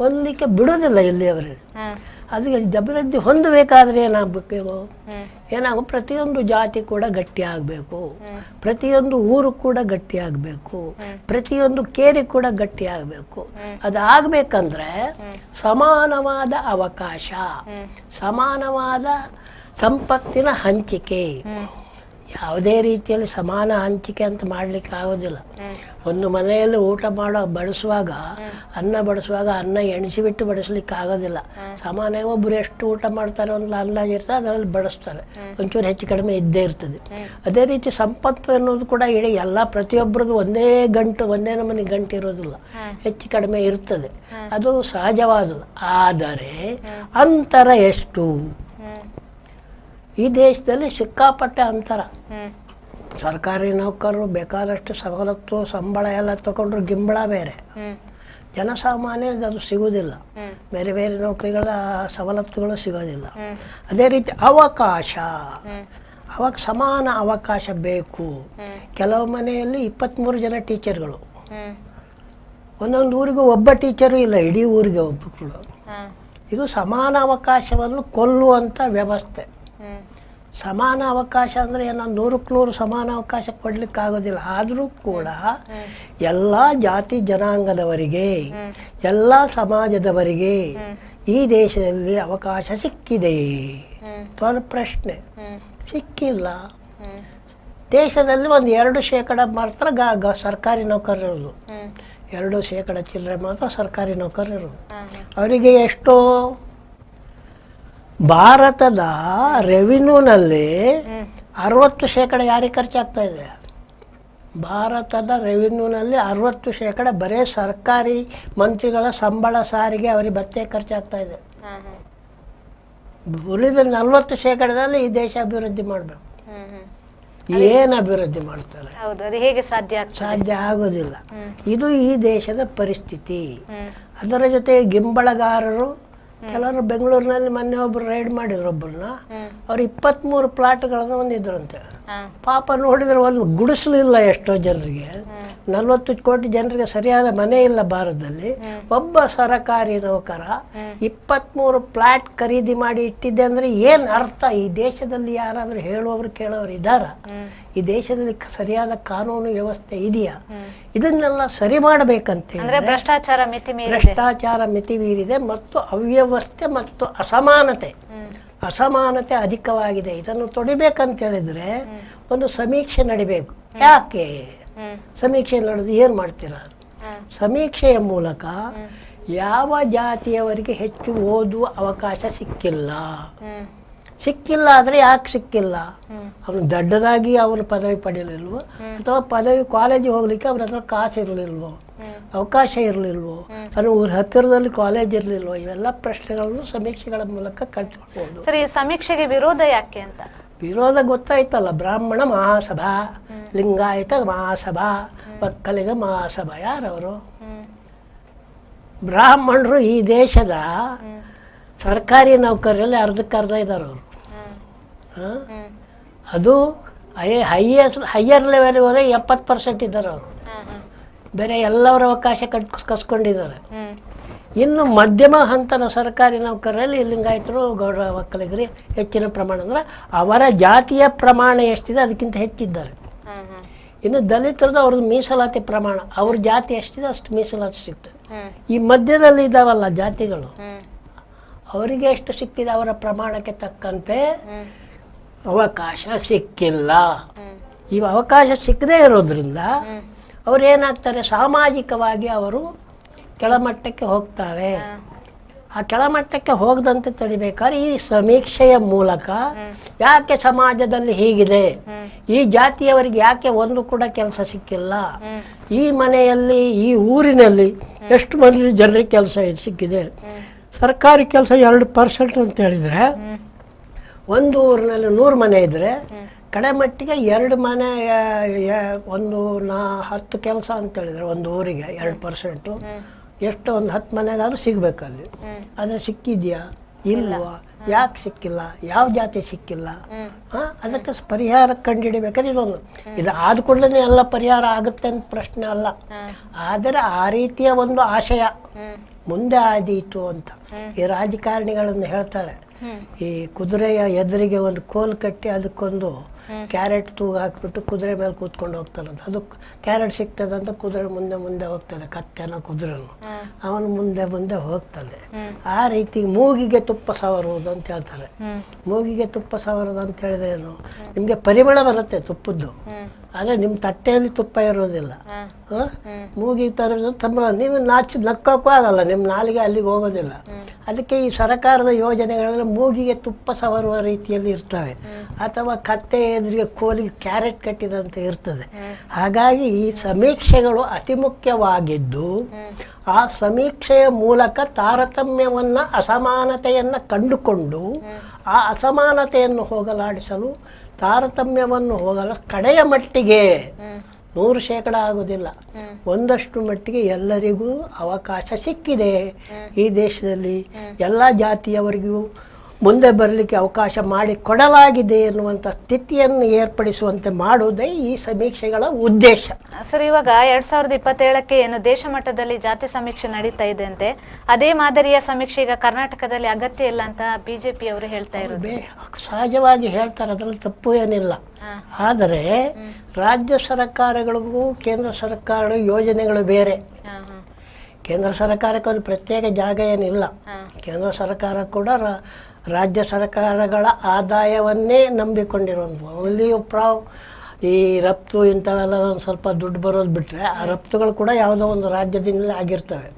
ಹೊಂದಲಿಕ್ಕೆ ಬಿಡೋದಿಲ್ಲ ಇಲ್ಲಿಯವರೆಗೆ. ಅದಕ್ಕೆ ಅಭಿವೃದ್ಧಿ ಹೊಂದಬೇಕಾದ್ರೆ ಏನಾಗಬೇಕು? ಪ್ರತಿಯೊಂದು ಜಾತಿ ಕೂಡ ಗಟ್ಟಿ ಆಗಬೇಕು, ಪ್ರತಿಯೊಂದು ಊರು ಕೂಡ ಗಟ್ಟಿ ಆಗಬೇಕು, ಪ್ರತಿಯೊಂದು ಕೇರಿ ಕೂಡ ಗಟ್ಟಿ ಆಗಬೇಕು. ಅದಾಗಬೇಕಂದ್ರೆ ಸಮಾನವಾದ ಅವಕಾಶ, ಸಮಾನವಾದ ಸಂಪತ್ತಿನ ಹಂಚಿಕೆ, ಯಾವುದೇ ರೀತಿಯಲ್ಲಿ ಸಮಾನ ಹಂಚಿಕೆ ಅಂತ ಮಾಡಲಿಕ್ಕೆ ಆಗೋದಿಲ್ಲ. ಒಂದು ಮನೆಯಲ್ಲಿ ಊಟ ಬಡಿಸುವಾಗ ಅನ್ನ ಎಣಿಸಿಬಿಟ್ಟು ಬಡಿಸ್ಲಿಕ್ಕೆ ಆಗೋದಿಲ್ಲ. ಸಾಮಾನ್ಯವಾಗಿ ಒಬ್ಬರು ಎಷ್ಟು ಊಟ ಮಾಡ್ತಾರೆ ಒಂದು ಅಂದಾಜು ಇರ್ತದೆ, ಅದರಲ್ಲಿ ಬಡಿಸ್ತಾರೆ, ಒಂಚೂರು ಹೆಚ್ಚು ಕಡಿಮೆ ಇದ್ದೇ ಇರ್ತದೆ. ಅದೇ ರೀತಿ ಸಂಪತ್ತು ಅನ್ನೋದು ಕೂಡ ಇಡೀ ಎಲ್ಲ ಪ್ರತಿಯೊಬ್ಬರದ್ದು ಒಂದೇ ನಮೂನಿ ಗಂಟು ಇರೋದಿಲ್ಲ, ಹೆಚ್ಚು ಕಡಿಮೆ ಇರ್ತದೆ, ಅದು ಸಹಜವಾದದ್ದು. ಆದರೆ ಅಂತರ ಎಷ್ಟು? ಈ ದೇಶದಲ್ಲಿ ಸಿಕ್ಕಾಪಟ್ಟೆ ಅಂತರ. ಸರ್ಕಾರಿ ನೌಕರರು ಬೇಕಾದಷ್ಟು ಸವಲತ್ತು ಸಂಬಳ ಎಲ್ಲ ತಗೊಂಡ್ರು ಗಿಂಬಳ ಬೇರೆ, ಜನಸಾಮಾನ್ಯರಿಗೆ ಅದು ಸಿಗುವುದಿಲ್ಲ. ಬೇರೆ ಬೇರೆ ನೌಕರಿಗಳ ಸವಲತ್ತುಗಳು ಸಿಗೋದಿಲ್ಲ. ಅದೇ ರೀತಿ ಅವಕಾಶ, ಅವಾಗ ಸಮಾನ ಅವಕಾಶ ಬೇಕು. ಕೆಲವು ಮನೆಯಲ್ಲಿ 23 ಜನ ಟೀಚರ್ಗಳು, ಒಂದೊಂದು ಊರಿಗೂ ಒಬ್ಬ ಟೀಚರು ಇಲ್ಲ, ಇಡೀ ಊರಿಗೆ ಒಬ್ಬರು. ಇದು ಸಮಾನ ಅವಕಾಶವನ್ನು ಕೊಲ್ಲುವಂಥ ವ್ಯವಸ್ಥೆ. ಸಮಾನ ಅವಕಾಶ ಅಂದರೆ ಏನೋ 100ಕ್ಕೆ 100 ಸಮಾನ ಅವಕಾಶ ಕೊಡ್ಲಿಕ್ಕೆ ಆಗೋದಿಲ್ಲ. ಆದರೂ ಕೂಡ ಎಲ್ಲ ಜಾತಿ ಜನಾಂಗದವರಿಗೆ, ಎಲ್ಲ ಸಮಾಜದವರಿಗೆ ಈ ದೇಶದಲ್ಲಿ ಅವಕಾಶ ಸಿಕ್ಕಿದೆ ಅನ್ನೋ ಪ್ರಶ್ನೆ. ಸಿಕ್ಕಿಲ್ಲ. ದೇಶದಲ್ಲಿ ಒಂದು 2% ಮಾತ್ರ ಸರ್ಕಾರಿ ನೌಕರರು, 2% ಚಿಲ್ಲರೆ ಮಾತ್ರ ಸರ್ಕಾರಿ ನೌಕರರು. ಅವರಿಗೆ ಎಷ್ಟೋ ಭಾರತದ ರೆವಿನ್ಯೂನಲ್ಲಿ 60% ಯಾರಿಗೆ ಖರ್ಚಾಗ್ತಾ ಇದೆ? ಭಾರತದ ರೆವಿನ್ಯೂನಲ್ಲಿ 60% ಬರೀ ಸರ್ಕಾರಿ ಮಂತ್ರಿಗಳ ಸಂಬಳ ಸಾರಿಗೆ ಅವರಿಗೆ ಭತ್ಯೆ ಖರ್ಚಾಗ್ತಾ ಇದೆ. ಉಳಿದ 40%ದಲ್ಲಿ ಈ ದೇಶ ಅಭಿವೃದ್ಧಿ ಮಾಡಬೇಕು. ಏನು ಅಭಿವೃದ್ಧಿ ಮಾಡ್ತಾರೆ? ಸಾಧ್ಯ ಆಗೋದಿಲ್ಲ. ಇದು ಈ ದೇಶದ ಪರಿಸ್ಥಿತಿ. ಅದರ ಜೊತೆ ಗಿಂಬಳಗಾರರು ಕೆಲವರು ಬೆಂಗಳೂರಿನಲ್ಲಿ ಮೊನ್ನೆ ಒಬ್ರು ರೈಡ್ ಮಾಡಿದ್ರು ಒಬ್ಬರನ್ನ. ಅವ್ರು 23 ಪ್ಲಾಟ್ಗಳನ್ನ ಹೊಂದಿದ್ರಂತೆ. ಪಾಪ ನೋಡಿದ್ರೆ ಒಂದು ಗುಡಿಸಲಿಲ್ಲ ಎಷ್ಟೋ ಜನರಿಗೆ. 40 ಕೋಟಿ ಜನರಿಗೆ ಸರಿಯಾದ ಮನೆ ಇಲ್ಲ ಭಾರತದಲ್ಲಿ. ಒಬ್ಬ ಸರಕಾರಿ ನೌಕರ 23 ಪ್ಲಾಟ್ ಖರೀದಿ ಮಾಡಿ ಇಟ್ಟಿದ್ದೆ ಅಂದ್ರೆ ಏನ್ ಅರ್ಥ? ಈ ದೇಶದಲ್ಲಿ ಯಾರಾದ್ರೂ ಹೇಳುವವರು ಕೇಳೋರು ಇದ್ದಾರ? ಈ ದೇಶದಲ್ಲಿ ಸರಿಯಾದ ಕಾನೂನು ವ್ಯವಸ್ಥೆ ಇದೆಯಾ? ಇದನ್ನೆಲ್ಲ ಸರಿ ಮಾಡಬೇಕಂತ ಭ್ರಷ್ಟಾಚಾರ ಮಿತಿ ಮೀರಿದೆ ಮತ್ತು ಅವ್ಯವಸ್ಥೆ ಮತ್ತು ಅಸಮಾನತೆ ಅಧಿಕವಾಗಿದೆ. ಇದನ್ನು ತೊಡಿಬೇಕಂತ ಹೇಳಿದ್ರೆ ಒಂದು ಸಮೀಕ್ಷೆ ನಡಿಬೇಕು. ಯಾಕೆ ಸಮೀಕ್ಷೆ ನಡೆದು ಏನ್ ಮಾಡ್ತೀರಾ? ಸಮೀಕ್ಷೆಯ ಮೂಲಕ ಯಾವ ಜಾತಿಯವರಿಗೆ ಹೆಚ್ಚು ಓದುವ ಅವಕಾಶ ಸಿಕ್ಕಿಲ್ಲ ಆದ್ರೆ ಯಾಕೆ ಸಿಕ್ಕಿಲ್ಲ? ಅವನು ದೊಡ್ಡದಾಗಿ ಅವನು ಪದವಿ ಪಡೆಯಲಿಲ್ವೋ, ಅಥವಾ ಪದವಿ ಕಾಲೇಜಿಗೆ ಹೋಗ್ಲಿಕ್ಕೆ ಅವ್ರ ಹತ್ರ ಕಾಸು ಇರಲಿಲ್ವೋ, ಅವಕಾಶ ಇರಲಿಲ್ವೋ, ಅದು ಊರ ಹತ್ತಿರದಲ್ಲಿ ಕಾಲೇಜ್ ಇರಲಿಲ್ವೋ? ಇವೆಲ್ಲ ಪ್ರಶ್ನೆಗಳನ್ನು ಸಮೀಕ್ಷೆಗಳ ಮೂಲಕ ಕಂಡುಕೊಳ್ಬಹುದು. ಸರಿ, ಸಮೀಕ್ಷೆಗೆ ವಿರೋಧ ಯಾಕೆ ಅಂತ? ವಿರೋಧ ಗೊತ್ತಾಯ್ತಲ್ಲ. ಬ್ರಾಹ್ಮಣ ಮಹಾಸಭಾ, ಲಿಂಗಾಯತ ಮಹಾಸಭಾ, ಒಕ್ಕಲಿಗ ಮಹಾಸಭಾ. ಯಾರವರು? ಬ್ರಾಹ್ಮಣರು ಈ ದೇಶದ ಸರ್ಕಾರಿ ನೌಕರರಲ್ಲಿ ಅರ್ಧಕ್ಕರ್ಧ ಇದ್ದಾರೆ ಅವರು. ಅದು ಹೈಯರ್ ಲೆವೆಲ್ ಹೋದ್ರೆ 70% ಇದ್ದಾರೆ ಅವರು. ಬೇರೆ ಎಲ್ಲವರ ಅವಕಾಶ ಕಸ್ಕೊಂಡಿದ್ದಾರೆ. ಇನ್ನು ಮಧ್ಯಮ ಹಂತದ ಸರ್ಕಾರಿ ನೌಕರರಲ್ಲಿ ಲಿಂಗಾಯತರು, ಗೌಡ, ಒಕ್ಕಲಿಗರಿ ಹೆಚ್ಚಿನ ಪ್ರಮಾಣ. ಅಂದ್ರೆ ಅವರ ಜಾತಿಯ ಪ್ರಮಾಣ ಎಷ್ಟಿದೆ ಅದಕ್ಕಿಂತ ಹೆಚ್ಚಿದ್ದಾರೆ. ಇನ್ನು ದಲಿತರದ್ದು ಅವ್ರದ್ದು ಮೀಸಲಾತಿ ಪ್ರಮಾಣ, ಅವ್ರ ಜಾತಿ ಎಷ್ಟಿದೆ ಅಷ್ಟು ಮೀಸಲಾತಿ ಸಿಗ್ತದೆ. ಈ ಮಧ್ಯದಲ್ಲಿ ಇದ್ದಾವಲ್ಲ ಜಾತಿಗಳು, ಅವರಿಗೆ ಎಷ್ಟು ಸಿಕ್ಕಿದೆ ಅವರ ಪ್ರಮಾಣಕ್ಕೆ ತಕ್ಕಂತೆ ಅವಕಾಶ ಸಿಕ್ಕಿಲ್ಲ. ಈ ಅವಕಾಶ ಸಿಕ್ಕದೇ ಇರೋದ್ರಿಂದ ಅವ್ರು ಏನಾಗ್ತಾರೆ? ಸಾಮಾಜಿಕವಾಗಿ ಅವರು ಕೆಳಮಟ್ಟಕ್ಕೆ ಹೋಗ್ತಾರೆ. ಆ ಕೆಳಮಟ್ಟಕ್ಕೆ ಹೋಗದಂತೆ ತಡಿಬೇಕಾದ್ರೆ ಈ ಸಮೀಕ್ಷೆಯ ಮೂಲಕ ಯಾಕೆ ಸಮಾಜದಲ್ಲಿ ಹೀಗಿದೆ, ಈ ಜಾತಿಯವರಿಗೆ ಯಾಕೆ ಒಂದು ಕೂಡ ಕೆಲಸ ಸಿಕ್ಕಿಲ್ಲ, ಈ ಮನೆಯಲ್ಲಿ ಈ ಊರಿನಲ್ಲಿ ಎಷ್ಟು ಮಂದಿ ಜನರಿಗೆ ಕೆಲಸ ಸಿಕ್ಕಿದೆ. ಸರ್ಕಾರಿ ಕೆಲಸ 2% ಅಂತ ಹೇಳಿದರೆ, ಒಂದು ಊರಿನಲ್ಲಿ 100 ಮನೆ ಇದ್ದರೆ ಕಡೆ ಮಟ್ಟಿಗೆ 2 ಮನೆ, 10 ಕೆಲಸ ಅಂತ ಹೇಳಿದರೆ ಒಂದು ಊರಿಗೆ 2%, ಎಷ್ಟು ಒಂದು 10 ಮನೆಗಾದ್ರೂ ಸಿಗ್ಬೇಕಲ್ಲಿ. ಆದರೆ ಸಿಕ್ಕಿದ್ಯಾ ಇಲ್ವಾ? ಯಾಕೆ ಸಿಕ್ಕಿಲ್ಲ? ಯಾವ ಜಾತಿ ಸಿಕ್ಕಿಲ್ಲ? ಅದಕ್ಕೆ ಪರಿಹಾರ ಕಂಡುಹಿಡಿಬೇಕಾದ್ರೆ ಇದು ಆದ ಕೂಡಲೇ ಎಲ್ಲ ಪರಿಹಾರ ಆಗುತ್ತೆ ಅಂತ ಪ್ರಶ್ನೆ ಅಲ್ಲ. ಆದರೆ ಆ ರೀತಿಯ ಒಂದು ಆಶಯ ಮುಂದೆ ಆದೀತು ಅಂತ ಈ ರಾಜಕಾರಣಿಗಳನ್ನು ಹೇಳ್ತಾರೆ. ಈ ಕುದುರೆಯ ಎದುರಿಗೆ ಒಂದು ಕೋಲು ಕಟ್ಟಿ ಅದಕ್ಕೊಂದು ಕ್ಯಾರೆಟ್ ತೂಗು ಹಾಕ್ಬಿಟ್ಟು ಕುದುರೆ ಮೇಲೆ ಕೂತ್ಕೊಂಡು ಹೋಗ್ತಾನಂತ. ಅದು ಕ್ಯಾರೆಟ್ ಸಿಗ್ತದಂತ ಕುದುರೆ ಮುಂದೆ ಮುಂದೆ ಹೋಗ್ತದೆ, ಕತ್ತೆನ ಕುದುರೆನು ಅವನು ಮುಂದೆ ಮುಂದೆ ಹೋಗ್ತಾನೆ. ಆ ರೀತಿ ಮೂಗಿಗೆ ತುಪ್ಪ ಸವರುವುದು ಅಂತ ಹೇಳ್ತಾರೆ. ಮೂಗಿಗೆ ತುಪ್ಪ ಸವರುವುದು ಅಂತ ಹೇಳಿದ್ರೇನು, ನಿಮ್ಗೆ ಪರಿಮಳ ಬರುತ್ತೆ ತುಪ್ಪದ್ದು, ಆದರೆ ನಿಮ್ಮ ತಟ್ಟೆಯಲ್ಲಿ ತುಪ್ಪ ಇರೋದಿಲ್ಲ. ಮೂಗಿಗೆ ತರೋದು ತಮ್ಮ ನೀವು ನಕ್ಕೋಕ್ಕೂ ಆಗಲ್ಲ, ನಿಮ್ಮ ನಾಲಿಗೆ ಅಲ್ಲಿಗೆ ಹೋಗೋದಿಲ್ಲ. ಅದಕ್ಕೆ ಈ ಸರ್ಕಾರದ ಯೋಜನೆಗಳಲ್ಲಿ ಮೂಗಿಗೆ ತುಪ್ಪ ಸವರುವ ರೀತಿಯಲ್ಲಿ ಇರ್ತವೆ, ಅಥವಾ ಕತ್ತೆ ಎದುರಿಗೆ ಕೋಲಿಗೆ ಕ್ಯಾರೆಟ್ ಕಟ್ಟಿದಂತೆ ಇರ್ತದೆ. ಹಾಗಾಗಿ ಈ ಸಮೀಕ್ಷೆಗಳು ಅತಿ ಮುಖ್ಯವಾಗಿದ್ದು, ಆ ಸಮೀಕ್ಷೆಯ ಮೂಲಕ ತಾರತಮ್ಯವನ್ನು ಅಸಮಾನತೆಯನ್ನು ಕಂಡುಕೊಂಡು ಆ ಅಸಮಾನತೆಯನ್ನು ಹೋಗಲಾಡಿಸಲು, ತಾರತಮ್ಯವನ್ನು ಹೋಗಲು ಕಡೆಯ ಮಟ್ಟಿಗೆ 100% ಆಗುವುದಿಲ್ಲ, ಒಂದಷ್ಟು ಮಟ್ಟಿಗೆ ಎಲ್ಲರಿಗೂ ಅವಕಾಶ ಸಿಕ್ಕಿದೆ. ಈ ದೇಶದಲ್ಲಿ ಎಲ್ಲ ಜಾತಿಯವರಿಗೂ ಮುಂದೆ ಬರಲಿಕ್ಕೆ ಅವಕಾಶ ಮಾಡಿ ಕೊಡಲಾಗಿದೆ ಎನ್ನುವಂಥ ಸ್ಥಿತಿಯನ್ನು ಏರ್ಪಡಿಸುವಂತೆ ಮಾಡುವುದೇ ಈ ಸಮೀಕ್ಷೆಗಳ ಉದ್ದೇಶ. ಸರ್, ಇವಾಗ 2027ಕ್ಕೆ ಏನು ದೇಶ ಮಟ್ಟದಲ್ಲಿ ಜಾತಿ ಸಮೀಕ್ಷೆ ನಡೀತಾ ಇದೆ ಅಂತೆ, ಅದೇ ಮಾದರಿಯ ಸಮೀಕ್ಷೆ ಈಗ ಕರ್ನಾಟಕದಲ್ಲಿ ಅಗತ್ಯ ಇಲ್ಲ ಅಂತ ಬಿಜೆಪಿ ಅವರು ಹೇಳ್ತಾ ಇರೋದು. ಸಹಜವಾಗಿ ಹೇಳ್ತಾರೆ, ಅದರಲ್ಲಿ ತಪ್ಪು ಏನಿಲ್ಲ. ಆದರೆ ರಾಜ್ಯ ಸರ್ಕಾರಗಳಿಗೂ ಕೇಂದ್ರ ಸರ್ಕಾರ ಯೋಜನೆಗಳು ಬೇರೆ. ಕೇಂದ್ರ ಸರ್ಕಾರಕ್ಕೆ ಒಂದು ಪ್ರತ್ಯೇಕ ಜಾಗ ಏನಿಲ್ಲ. ಕೇಂದ್ರ ಸರ್ಕಾರ ಕೂಡ ರಾಜ್ಯ ಸರ್ಕಾರಗಳ ಆದಾಯವನ್ನೇ ನಂಬಿಕೊಂಡಿರುವಂಥ ಅಲ್ಲಿ ಈ ರಫ್ತು ಇಂಥವೆಲ್ಲ ಒಂದು ಸ್ವಲ್ಪ ದುಡ್ಡು ಬರೋದು ಬಿಟ್ಟರೆ, ಆ ರಫ್ತುಗಳು ಕೂಡ ಯಾವುದೋ ಒಂದು ರಾಜ್ಯದಿಂದಲೇ ಆಗಿರ್ತವೆ.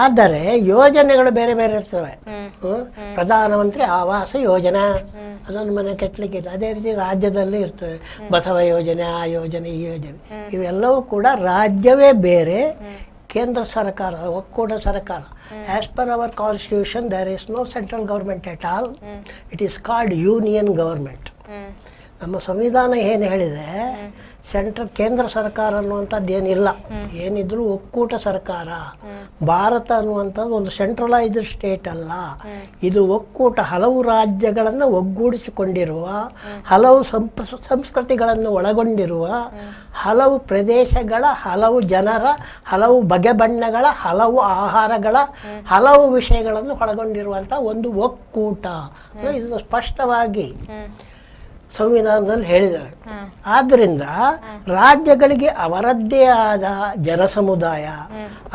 ಆದರೆ ಯೋಜನೆಗಳು ಬೇರೆ ಬೇರೆ ಇರ್ತವೆ. ಪ್ರಧಾನಮಂತ್ರಿ ಆವಾಸ ಯೋಜನಾ, ಅದೊಂದು ಮನೆ ಕಟ್ಟಲಿಕ್ಕಿಲ್ಲ. ಅದೇ ರೀತಿ ರಾಜ್ಯದಲ್ಲಿ ಇರ್ತವೆ, ಬಸವ ಯೋಜನೆ, ಆ ಯೋಜನೆ, ಈ ಯೋಜನೆ, ಇವೆಲ್ಲವೂ ಕೂಡ ರಾಜ್ಯವೇ ಬೇರೆ, ಕೇಂದ್ರ ಸರ್ಕಾರ, ಒಕ್ಕೂಟ ಸರ್ಕಾರ. As per our constitution there is no central government at all, it is called union government. ನಮ್ಮ ಸಂವಿಧಾನ ಏನು ಹೇಳಿದೆ, ಕೇಂದ್ರ ಸರ್ಕಾರ ಅನ್ನುವಂಥದ್ದು ಏನಿಲ್ಲ, ಏನಿದ್ರು ಒಕ್ಕೂಟ ಸರ್ಕಾರ. ಭಾರತ ಅನ್ನುವಂಥದ್ದು ಒಂದು ಸೆಂಟ್ರಲೈಸ್ಡ್ ಸ್ಟೇಟ್ ಅಲ್ಲ, ಇದು ಒಕ್ಕೂಟ, ಹಲವು ರಾಜ್ಯಗಳನ್ನು ಒಗ್ಗೂಡಿಸಿಕೊಂಡಿರುವ, ಹಲವು ಸಂಸ್ಕೃತಿಗಳನ್ನು ಒಳಗೊಂಡಿರುವ, ಹಲವು ಪ್ರದೇಶಗಳ, ಹಲವು ಜನರ, ಹಲವು ಬಗೆ ಬಣ್ಣಗಳ, ಹಲವು ಆಹಾರಗಳ, ಹಲವು ವಿಷಯಗಳನ್ನು ಒಳಗೊಂಡಿರುವಂಥ ಒಂದು ಒಕ್ಕೂಟ. ಇದು ಸ್ಪಷ್ಟವಾಗಿ ಸಂವಿಧಾನದಲ್ಲಿ ಹೇಳಿದ್ದಾರೆ. ಆದ್ದರಿಂದ ರಾಜ್ಯಗಳಿಗೆ ಅವರದ್ದೇ ಆದ ಜನಸಮುದಾಯ,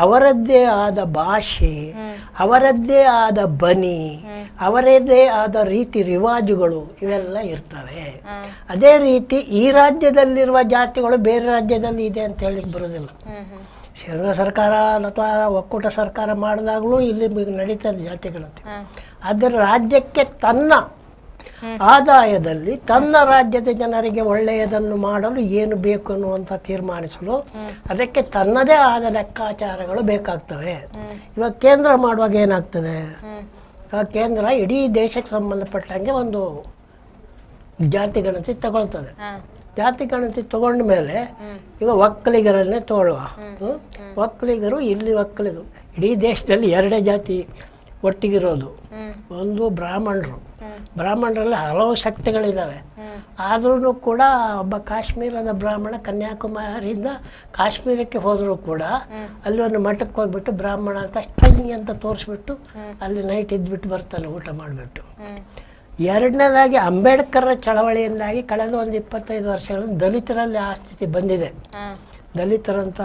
ಅವರದ್ದೇ ಆದ ಭಾಷೆ, ಅವರದ್ದೇ ಆದ ಬನಿ, ಅವರದ್ದೇ ಆದ ರೀತಿ ರಿವಾಜುಗಳು ಇವೆಲ್ಲ ಇರ್ತವೆ. ಅದೇ ರೀತಿ ಈ ರಾಜ್ಯದಲ್ಲಿರುವ ಜಾತಿಗಳು ಬೇರೆ ರಾಜ್ಯದಲ್ಲಿ ಇದೆ ಅಂತ ಹೇಳಿಕ್ಕೆ ಬರೋದಿಲ್ಲ. ಕೇಂದ್ರ ಸರ್ಕಾರ ಅಥವಾ ಒಕ್ಕೂಟ ಸರ್ಕಾರ ಮಾಡಿದಾಗಲೂ ಇಲ್ಲಿ ನಡೀತದೆ ಜಾತಿಗಳಂತೆ. ಅದರ ರಾಜ್ಯಕ್ಕೆ ತನ್ನ ಆದಾಯದಲ್ಲಿ ತನ್ನ ರಾಜ್ಯದ ಜನರಿಗೆ ಒಳ್ಳೆಯದನ್ನು ಮಾಡಲು ಏನು ಬೇಕು ಅನ್ನುವಂಥ ತೀರ್ಮಾನಿಸಲು ಅದಕ್ಕೆ ತನ್ನದೇ ಆದ ಲೆಕ್ಕಾಚಾರಗಳು ಬೇಕಾಗ್ತವೆ. ಇವಾಗ ಕೇಂದ್ರ ಮಾಡುವಾಗ ಏನಾಗ್ತದೆ, ಇವಾಗ ಕೇಂದ್ರ ಇಡೀ ದೇಶಕ್ಕೆ ಸಂಬಂಧಪಟ್ಟಂಗೆ ಒಂದು ಜಾತಿ ಗಣತಿ ತಗೊಳ್ತದೆ. ಜಾತಿ ಗಣತಿ ತಗೊಂಡ ಮೇಲೆ ಈಗ ಒಕ್ಕಲಿಗರನ್ನೇ ತಗೊಳ್ಳುವ, ಒಕ್ಕಲಿಗರು ಇಲ್ಲಿ ಒಕ್ಕಲಿಗರು ಇಡೀ ದೇಶದಲ್ಲಿ 2 ಜಾತಿ ಒಟ್ಟಿಗಿರೋದು. ಒಂದು ಬ್ರಾಹ್ಮಣರು, ಬ್ರಾಹ್ಮಣರಲ್ಲಿ ಹಲವು ಶಕ್ತಿಗಳಿದ್ದಾವೆ. ಆದ್ರೂ ಕೂಡ ಒಬ್ಬ ಕಾಶ್ಮೀರದ ಬ್ರಾಹ್ಮಣ ಕನ್ಯಾಕುಮಾರಿಯಿಂದ ಕಾಶ್ಮೀರಕ್ಕೆ ಹೋದರೂ ಕೂಡ ಅಲ್ಲಿ ಒಂದು ಮಠಕ್ಕೆ ಹೋಗ್ಬಿಟ್ಟು ಬ್ರಾಹ್ಮಣ ಅಂತ ಸ್ಟೈಂಗ್ ಅಂತ ತೋರಿಸ್ಬಿಟ್ಟು ಅಲ್ಲಿ ನೈಟ್ ಇದ್ಬಿಟ್ಟು ಬರ್ತಾನೆ ಊಟ ಮಾಡಿಬಿಟ್ಟು. ಎರಡನೇದಾಗಿ ಅಂಬೇಡ್ಕರ್ ಚಳವಳಿಯಿಂದಾಗಿ ಕಳೆದ ಒಂದು 25 ವರ್ಷಗಳಿಂದ ದಲಿತರಲ್ಲಿ ಆ ಸ್ಥಿತಿ ಬಂದಿದೆ. ದಲಿತರಂತ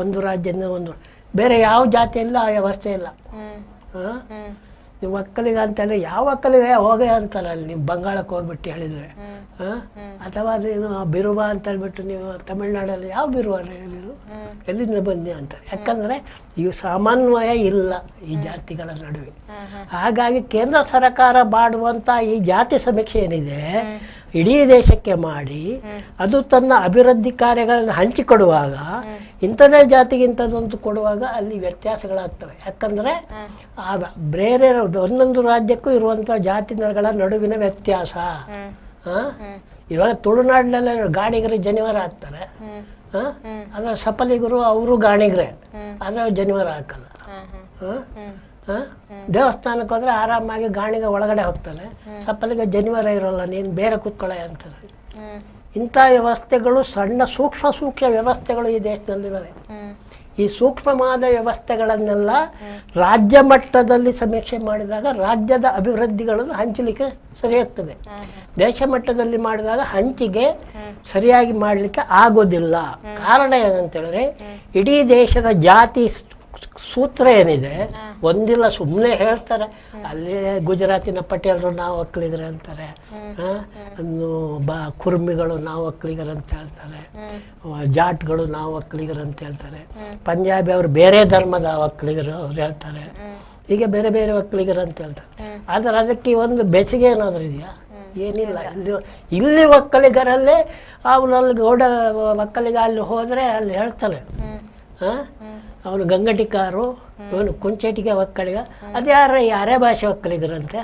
ಒಂದು ರಾಜ್ಯದಿಂದ ಒಂದು ಬೇರೆ ಯಾವ ಜಾತಿಯಲ್ಲ ಆ ವ್ಯವಸ್ಥೆ ಇಲ್ಲ. ನೀವು ಒಕ್ಕಲಿಗ ಅಂತೇಳಿ ಯಾವ ಒಕ್ಕಲಿಗ ಹೋಗೇ ಅಂತಾರೆ ಅಲ್ಲಿ, ನೀವು ಬಂಗಾಳಕ್ಕೆ ಹೋಗ್ಬಿಟ್ಟು ಹೇಳಿದರೆ, ಅಥವಾ ನೀನು ಬಿರುವ ಅಂತ ಹೇಳ್ಬಿಟ್ಟು ನೀವು ತಮಿಳ್ನಾಡಲ್ಲಿ ಯಾವ ಬಿರುವ ನೀವು ಎಲ್ಲಿಂದ ಬಂದಿ ಅಂತಾರೆ. ಯಾಕಂದರೆ ಇವು ಸಮನ್ವಯ ಇಲ್ಲ ಈ ಜಾತಿಗಳ ನಡುವೆ. ಹಾಗಾಗಿ ಕೇಂದ್ರ ಸರ್ಕಾರ ಮಾಡುವಂಥ ಈ ಜಾತಿ ಸಮೀಕ್ಷೆ ಏನಿದೆ ಇಡೀ ದೇಶಕ್ಕೆ ಮಾಡಿ ಅದು ತನ್ನ ಅಭಿವೃದ್ಧಿ ಕಾರ್ಯಗಳನ್ನು ಹಂಚಿಕೊಡುವಾಗ ಇಂಥದೇ ಜಾತಿಗೆ ಇಂಥದ್ದಂತೂ ಕೊಡುವಾಗ ಅಲ್ಲಿ ವ್ಯತ್ಯಾಸಗಳಾಗ್ತವೆ. ಯಾಕಂದರೆ ಆಗ ಬೇರೆ ಒಂದೊಂದು ರಾಜ್ಯಕ್ಕೂ ಇರುವಂಥ ಜಾತಿಗಳ ನಡುವಿನ ವ್ಯತ್ಯಾಸ. ಇವಾಗ ತುಳುನಾಡಿನಲ್ಲೇ ಗಾಣಿಗರು ಜನಿವಾರ ಹಾಕ್ತಾರೆ, ಅದರ ಸಫಲಿಗರು ಅವರು ಗಾಣಿಗರೇ, ಆದರೆ ಜನಿವಾರ ಹಾಕಲ್ಲ. ದೇವಸ್ಥಾನಕ್ಕೆ ಹೋದ್ರೆ ಆರಾಮಾಗಿ ಗಾಣಿಗ ಒಳಗಡೆ ಹೋಗ್ತಾನೆ, ಸಫಲಿಗೆ ಜನಿವಾರ ಇರೋಲ್ಲ, ನೀನು ಬೇರೆ ಕೂತ್ಕೊಳ್ಳೆ ಅಂತಾರೆ. ಇಂಥ ವ್ಯವಸ್ಥೆಗಳು ಸಣ್ಣ ಸೂಕ್ಷ್ಮ ವ್ಯವಸ್ಥೆಗಳು ಈ ದೇಶದಲ್ಲಿವೆ. ಈ ಸೂಕ್ಷ್ಮವಾದ ವ್ಯವಸ್ಥೆಗಳನ್ನೆಲ್ಲ ರಾಜ್ಯ ಮಟ್ಟದಲ್ಲಿ ಸಮೀಕ್ಷೆ ಮಾಡಿದಾಗ ರಾಜ್ಯದ ಅಭಿವೃದ್ಧಿಗಳನ್ನು ಹಂಚಲಿಕ್ಕೆ ಸರಿಯಾಗ್ತದೆ. ದೇಶ ಮಟ್ಟದಲ್ಲಿ ಮಾಡಿದಾಗ ಹಂಚಿಕೆ ಸರಿಯಾಗಿ ಮಾಡಲಿಕ್ಕೆ ಆಗೋದಿಲ್ಲ. ಕಾರಣ ಏನಂತೇಳಿದ್ರೆ ಇಡೀ ದೇಶದ ಜಾತಿ ಸೂತ್ರ ಏನಿದೆ ಒಂದಿಲ್ಲ, ಸುಮ್ಮನೆ ಹೇಳ್ತಾರೆ. ಅಲ್ಲಿ ಗುಜರಾತಿನ ಪಟೇಲರು ನಾವು ಒಕ್ಕಲಿಗರು ಅಂತಾರೆ, ಕುರ್ಮಿಗಳು ನಾವು ಒಕ್ಕಲಿಗರು ಅಂತ ಹೇಳ್ತಾರೆ, ಜಾಟ್ಗಳು ನಾವು ಒಕ್ಕಲಿಗರು ಅಂತ ಹೇಳ್ತಾರೆ, ಪಂಜಾಬಿ ಅವರು ಬೇರೆ ಧರ್ಮದ ಒಕ್ಕಲಿಗರು ಅವ್ರು ಹೇಳ್ತಾರೆ, ಹೀಗೆ ಬೇರೆ ಬೇರೆ ಒಕ್ಕಲಿಗರು ಅಂತ ಹೇಳ್ತಾರೆ. ಆದರೆ ಅದಕ್ಕೆ ಒಂದು ಬೆಚ್ಚಗೆ ಏನಾದರೂ ಇದೆಯಾ? ಏನಿಲ್ಲ. ಇಲ್ಲಿ ಒಕ್ಕಲಿಗರಲ್ಲೇ ಅವನಲ್ಲಿ ಗೌಡ ಒಕ್ಕಲಿಗ ಅಲ್ಲಿ ಹೋದರೆ ಅಲ್ಲಿ ಹೇಳ್ತಾನೆ, ಅವನು ಗಂಗಟಿಕಾರು, ಇವನು ಕುಂಚೇಟಿಗೆ ಒಕ್ಕಲಿಗ, ಯಾರೇ ಭಾಷೆ ಒಕ್ಕಲಿಗರಂತೆ,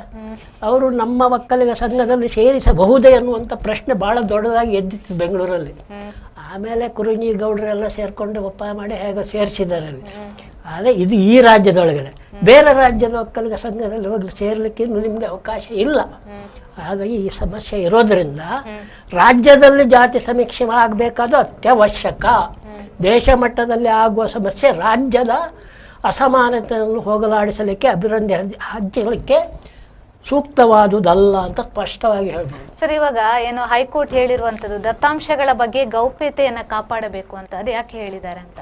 ಅವರು ನಮ್ಮ ಒಕ್ಕಲಿಗ ಸಂಘದಲ್ಲಿ ಸೇರಿಸಬಹುದೇ ಅನ್ನುವಂಥ ಪ್ರಶ್ನೆ ಭಾಳ ದೊಡ್ಡದಾಗಿ ಎದ್ದಿತ್ತು ಬೆಂಗಳೂರಲ್ಲಿ. ಆಮೇಲೆ ಕುರುಂಜಿ ಗೌಡರೆಲ್ಲ ಸೇರಿಕೊಂಡು ಒಪ್ಪಾಯ ಮಾಡಿ ಹೇಗೋ ಸೇರಿಸಿದ್ದಾರೆ ಅಲ್ಲಿ. ಆದರೆ ಇದು ಈ ರಾಜ್ಯದೊಳಗಡೆ, ಬೇರೆ ರಾಜ್ಯದ ಒಕ್ಕಲಿಗ ಸಂಘದಲ್ಲಿ ಹೋಗಿ ಸೇರ್ಲಿಕ್ಕೆ ನಿಮಗೆ ಅವಕಾಶ ಇಲ್ಲ. ಹಾಗಾಗಿ ಈ ಸಮಸ್ಯೆ ಇರೋದ್ರಿಂದ ರಾಜ್ಯದಲ್ಲಿ ಜಾತಿ ಸಮೀಕ್ಷೆ ಆಗಬೇಕಾದ ಅತ್ಯವಶ್ಯಕ. ದೇಶ ಮಟ್ಟದಲ್ಲಿ ಆಗುವ ಸಮಸ್ಯೆ ರಾಜ್ಯದ ಅಸಮಾನತೆಯನ್ನು ಹೋಗಲಾಡಿಸಲಿಕ್ಕೆ, ಅಭಿವೃದ್ಧಿ ಹಂಚಲಿಕ್ಕೆ ಸೂಕ್ತವಾದುದಲ್ಲ ಅಂತ ಸ್ಪಷ್ಟವಾಗಿ ಹೇಳ್ಬೋದು. ಸರ್, ಇವಾಗ ಏನು ಹೈಕೋರ್ಟ್ ಹೇಳಿರುವಂಥದ್ದು ದತ್ತಾಂಶಗಳ ಬಗ್ಗೆ ಗೌಪ್ಯತೆಯನ್ನು ಕಾಪಾಡಬೇಕು ಅಂತ, ಅದು ಯಾಕೆ ಹೇಳಿದ್ದಾರೆ ಅಂತ?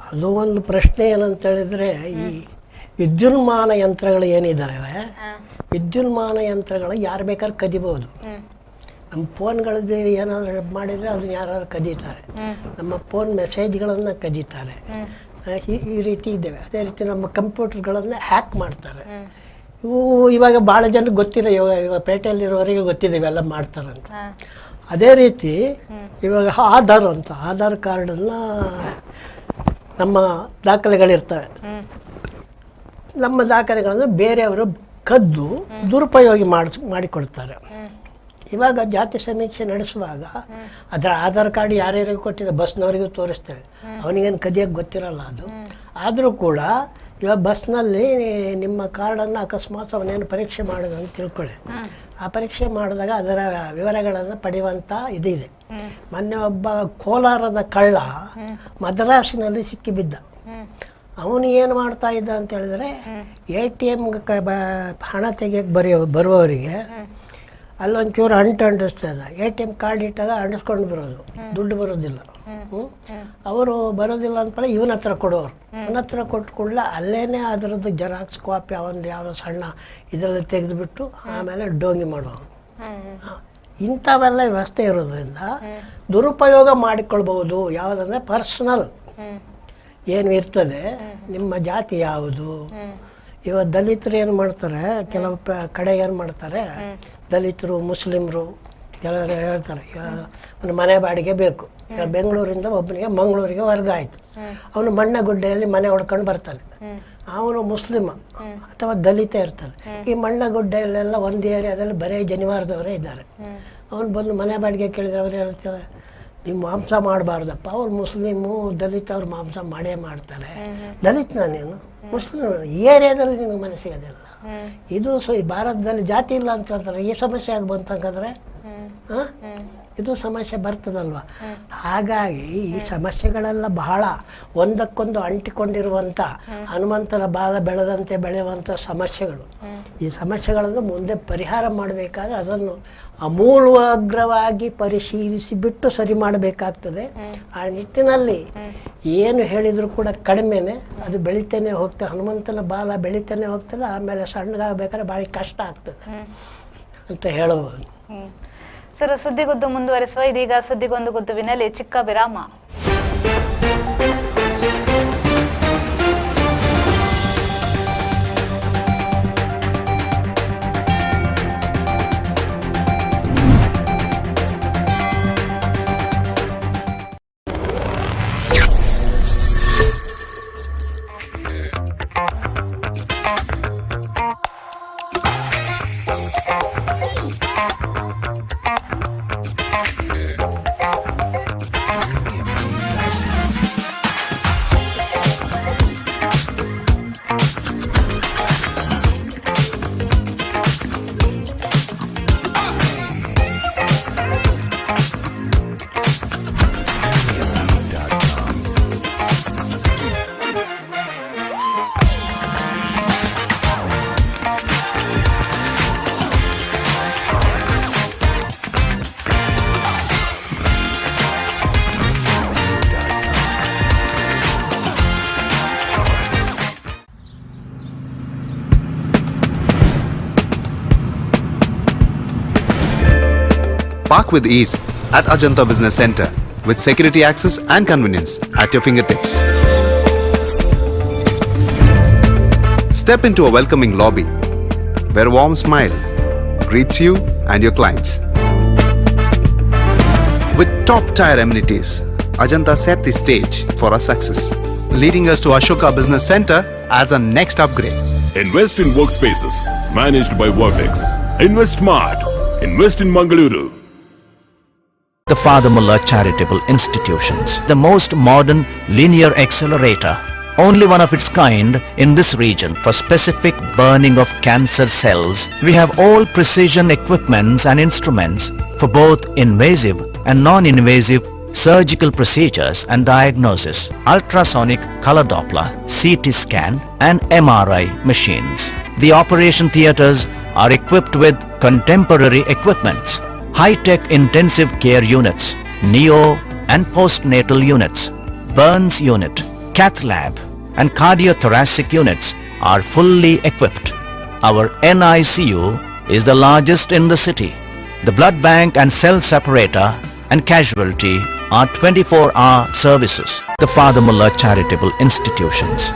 ಅದು ಒಂದು ಪ್ರಶ್ನೆ ಏನಂತೇಳಿದರೆ, ಈ ವಿದ್ಯುನ್ಮಾನ ಯಂತ್ರಗಳು ಏನಿದ್ದಾವೆ, ವಿದ್ಯುನ್ಮಾನ ಯಂತ್ರಗಳು ಯಾರು ಬೇಕಾದ್ರೂ ಕದಿಬೋದು. ನಮ್ಮ ಫೋನ್ಗಳದ್ದು ಏನಾದರೂ ಮಾಡಿದರೆ ಅದನ್ನ ಯಾರು ಕದೀತಾರೆ, ನಮ್ಮ ಫೋನ್ ಮೆಸೇಜ್ಗಳನ್ನು ಕದೀತಾರೆ, ಈ ರೀತಿ ಇದ್ದೇವೆ. ಅದೇ ರೀತಿ ನಮ್ಮ ಕಂಪ್ಯೂಟರ್ಗಳನ್ನು ಹ್ಯಾಕ್ ಮಾಡ್ತಾರೆ. ಇವಾಗ ಭಾಳ ಜನಕ್ಕೆ ಗೊತ್ತಿದೆ, ಇವಾಗ ಪೇಟೆಯಲ್ಲಿರೋವರಿಗೆ ಗೊತ್ತಿದೆ ಇವೆಲ್ಲ ಮಾಡ್ತಾರಂತ. ಅದೇ ರೀತಿ ಇವಾಗ ಆಧಾರ್ ಕಾರ್ಡನ್ನು ನಮ್ಮ ದಾಖಲೆಗಳಿರ್ತವೆ, ನಮ್ಮ ದಾಖಲೆಗಳನ್ನು ಬೇರೆಯವರು ಕದ್ದು ದುರುಪಯೋಗ ಮಾಡಿಕೊಡ್ತಾರೆ. ಇವಾಗ ಜಾತಿ ಸಮೀಕ್ಷೆ ನಡೆಸುವಾಗ ಅದರ ಆಧಾರ್ ಕಾರ್ಡ್ ಯಾರ್ಯಾರಿಗೂ ಕೊಟ್ಟಿದೆ, ಬಸ್ನವರಿಗೂ ತೋರಿಸ್ತೇವೆ, ಅವನಿಗೇನು ಕದಿಯೋಕ್ಕೆ ಗೊತ್ತಿರಲ್ಲ ಅದು. ಆದರೂ ಕೂಡ ಇವಾಗ ಬಸ್ನಲ್ಲಿ ನಿಮ್ಮ ಕಾರ್ಡನ್ನು ಅಕಸ್ಮಾತ್ ಅವನೇನು ಪರೀಕ್ಷೆ ಮಾಡೋದು ಅಂತ ತಿಳ್ಕೊಳ್ಳಿ, ಆ ಪರೀಕ್ಷೆ ಮಾಡಿದಾಗ ಅದರ ವಿವರಗಳನ್ನು ಪಡೆಯುವಂಥ ಇದೆ. ಮೊನ್ನೆ ಒಬ್ಬ ಕೋಲಾರದ ಕಳ್ಳ ಮದ್ರಾಸಿನಲ್ಲಿ ಸಿಕ್ಕಿಬಿದ್ದ. ಅವನು ಏನು ಮಾಡ್ತಾ ಇದ್ದ ಅಂತ ಹೇಳಿದ್ರೆ, ATM ಹಣ ತೆಗಿಯಕ್ಕೆ ಬರುವವರಿಗೆ ಅಲ್ಲೊಂಚೂರು ಅಂಟಿಸ್ತಾ ಇದ್ದ. ATM ಕಾರ್ಡ್ ಇಟ್ಟಾಗ ಅಂಟಿಸ್ಕೊಂಡು ಬರೋದು, ದುಡ್ಡು ಬರೋದಿಲ್ಲ. ಅವರು ಬರೋದಿಲ್ಲ ಅಂದ್ಮೇಲೆ ಇವನ ಹತ್ರ ಕೊಡೋರು, ಇವನ ಹತ್ರ ಕೊಟ್ಟು ಕೂಡಲೇ ಅಲ್ಲೇನೆ ಅದರದ್ದು ಜೆರಾಕ್ಸ್ ಕಾಪಿ ಅವೊಂದು ಯಾವುದೋ ಸಣ್ಣ ಇದರಲ್ಲಿ ತೆಗೆದುಬಿಟ್ಟು ಆಮೇಲೆ ಡೋಂಗಿ ಮಾಡೋರು. ಇಂಥವೆಲ್ಲ ವ್ಯವಸ್ಥೆ ಇರೋದ್ರಿಂದ ದುರುಪಯೋಗ ಮಾಡಿಕೊಳ್ಬಹುದು. ಯಾವುದಂದ್ರೆ ಪರ್ಸನಲ್ ಏನು ಇರ್ತದೆ, ನಿಮ್ಮ ಜಾತಿ ಯಾವುದು. ಇವಾಗ ದಲಿತರು ಏನು ಮಾಡ್ತಾರೆ, ಕೆಲವು ಕಡೆ ಏನು ಮಾಡ್ತಾರೆ, ದಲಿತರು ಮುಸ್ಲಿಮರು ಕೆಲವರು ಹೇಳ್ತಾರೆ ಒಂದು ಮನೆ ಬಾಡಿಗೆ ಬೇಕು. ಈಗ ಬೆಂಗಳೂರಿಂದ ಒಬ್ಬನಿಗೆ ಮಂಗಳೂರಿಗೆ ವರ್ಗ ಆಯಿತು, ಅವನು ಮಣ್ಣಗುಡ್ಡೆಯಲ್ಲಿ ಮನೆ ಹೊಡ್ಕೊಂಡು ಬರ್ತಾನೆ, ಅವನು ಮುಸ್ಲಿಮ ಅಥವಾ ದಲಿತ ಇರ್ತಾನೆ. ಈ ಮಣ್ಣಗುಡ್ಡೆಯಲ್ಲೆಲ್ಲ ಒಂದು ಏರಿಯಾದಲ್ಲಿ ಬರೀ ಜನಿವಾರದವರೇ ಇದ್ದಾರೆ. ಅವನು ಬಂದು ಮನೆ ಬಾಡಿಗೆ ಕೇಳಿದ್ರೆ ಅವ್ರು ಹೇಳ್ತಾರೆ, ನೀವು ಮಾಂಸ ಮಾಡಬಾರ್ದಪ್ಪ, ಅವ್ರು ಮುಸ್ಲಿಮು ದಲಿತ ಅವ್ರು ಮಾಂಸ ಮಾಡೇ ಮಾಡ್ತಾರೆ. ದಲಿತ ನಾನೇನು ಮುಸ್ಲಿಮ್, ಈ ಏರಿಯಾದಲ್ಲಿ ನಿಮಗೆ ಮನೆ ಸಿಗೋದಿಲ್ಲ. ಇದು ಈ ಭಾರತದಲ್ಲಿ ಜಾತಿ ಇಲ್ಲ ಅಂತ ಹೇಳ್ತಾರೆ. ಈ ಸಮಸ್ಯೆ ಆಗಿ ಬಂತಂದ್ರೆ ಇದು ಸಮಸ್ಯೆ ಬರ್ತದಲ್ವ. ಹಾಗಾಗಿ ಈ ಸಮಸ್ಯೆಗಳೆಲ್ಲ ಬಹಳ ಒಂದಕ್ಕೊಂದು ಅಂಟಿಕೊಂಡಿರುವಂಥ ಹನುಮಂತನ ಬಾಲ ಬೆಳೆದಂತೆ ಬೆಳೆಯುವಂಥ ಸಮಸ್ಯೆಗಳು. ಈ ಸಮಸ್ಯೆಗಳನ್ನು ಮುಂದೆ ಪರಿಹಾರ ಮಾಡಬೇಕಾದ್ರೆ ಅದನ್ನು ಅಮೂಲಾಗ್ರವಾಗಿ ಪರಿಶೀಲಿಸಿ ಬಿಟ್ಟು ಸರಿ ಮಾಡಬೇಕಾಗ್ತದೆ. ಆ ನಿಟ್ಟಿನಲ್ಲಿ ಏನು ಹೇಳಿದರೂ ಕೂಡ ಕಡಿಮೆನೆ, ಅದು ಬೆಳಿತಾನೆ ಹೋಗ್ತದೆ. ಹನುಮಂತನ ಬಾಲ ಬೆಳಿತಾನೆ ಹೋಗ್ತದೆ, ಆಮೇಲೆ ಸಣ್ಣಗಾಗಬೇಕಾದ್ರೆ ಭಾಳ ಕಷ್ಟ ಆಗ್ತದೆ ಅಂತ ಹೇಳಬಹುದು. ಸರ್, ಸುದ್ದಿಗುದ್ದು ಮುಂದುವರಿಸುವ. ಇದೀಗ ಸುದ್ದಿಗೊಂದು ಗುದ್ದುವಿನಲ್ಲಿ ಚಿಕ್ಕ ವಿರಾಮ. Park with ease at Ajanta Business Center with security access and convenience at your fingertips. Step into a welcoming lobby where a warm smile greets you and your clients. With top-tier amenities, Ajanta set the stage for our success, leading us to Ashoka Business Center as a next upgrade. Invest in workspaces managed by Vertex. Invest Smart. Invest in Mangaluru. The Father Mullah Charitable Institutions, the most modern linear accelerator, only one of its kind in this region for specific burning of cancer cells. We have all precision equipments and instruments for both invasive and non-invasive surgical procedures and diagnosis, ultrasonic color Doppler, CT scan and MRI machines. The operation theatres are equipped with contemporary equipments, high-tech intensive care units, neo and postnatal units, burns unit, cath lab and cardiothoracic units are fully equipped. Our NICU is the largest in the city. The blood bank and cell separator and casualty are 24-hour services. The Father Mullah Charitable Institutions.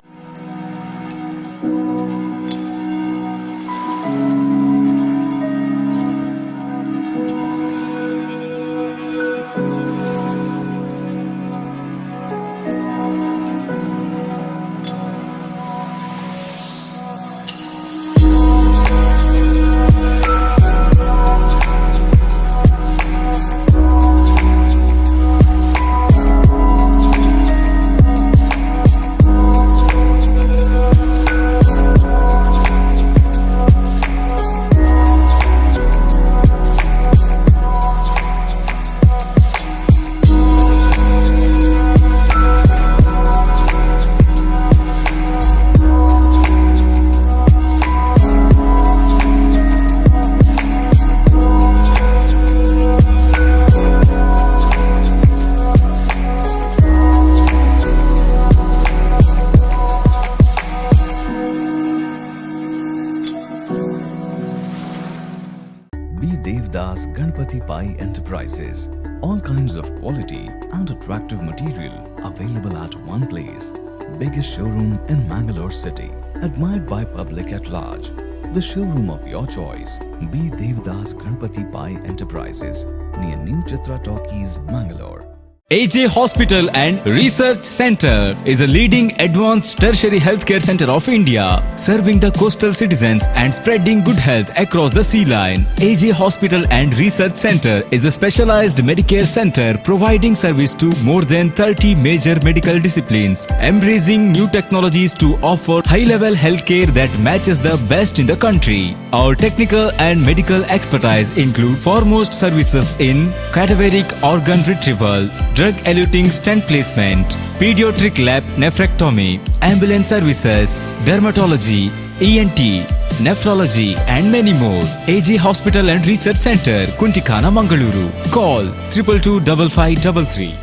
Devdas Ganpati Pai Enterprises. All kinds of quality and attractive material available at one place. Biggest showroom in Mangalore city. Admired by public at large. The showroom of your choice. B. Devdas Ganpati Pai Enterprises near New Chitra Talkies, Mangalore. AJ Hospital and Research Center is a leading advanced tertiary healthcare center of India, serving the coastal citizens and spreading good health across the sea line. AJ Hospital and Research Center is a specialized Medicare center providing service to more than 30 major medical disciplines, embracing new technologies to offer high-level healthcare that matches the best in the country. Our technical and medical expertise include foremost services in cadaveric organ retrieval, drug-eluting stent placement, pediatric lab nephrectomy, ambulance services, dermatology, ENT, nephrology and many more. AJ Hospital and Research Center, Kuntikana, Mangaluru. Call 222-5533.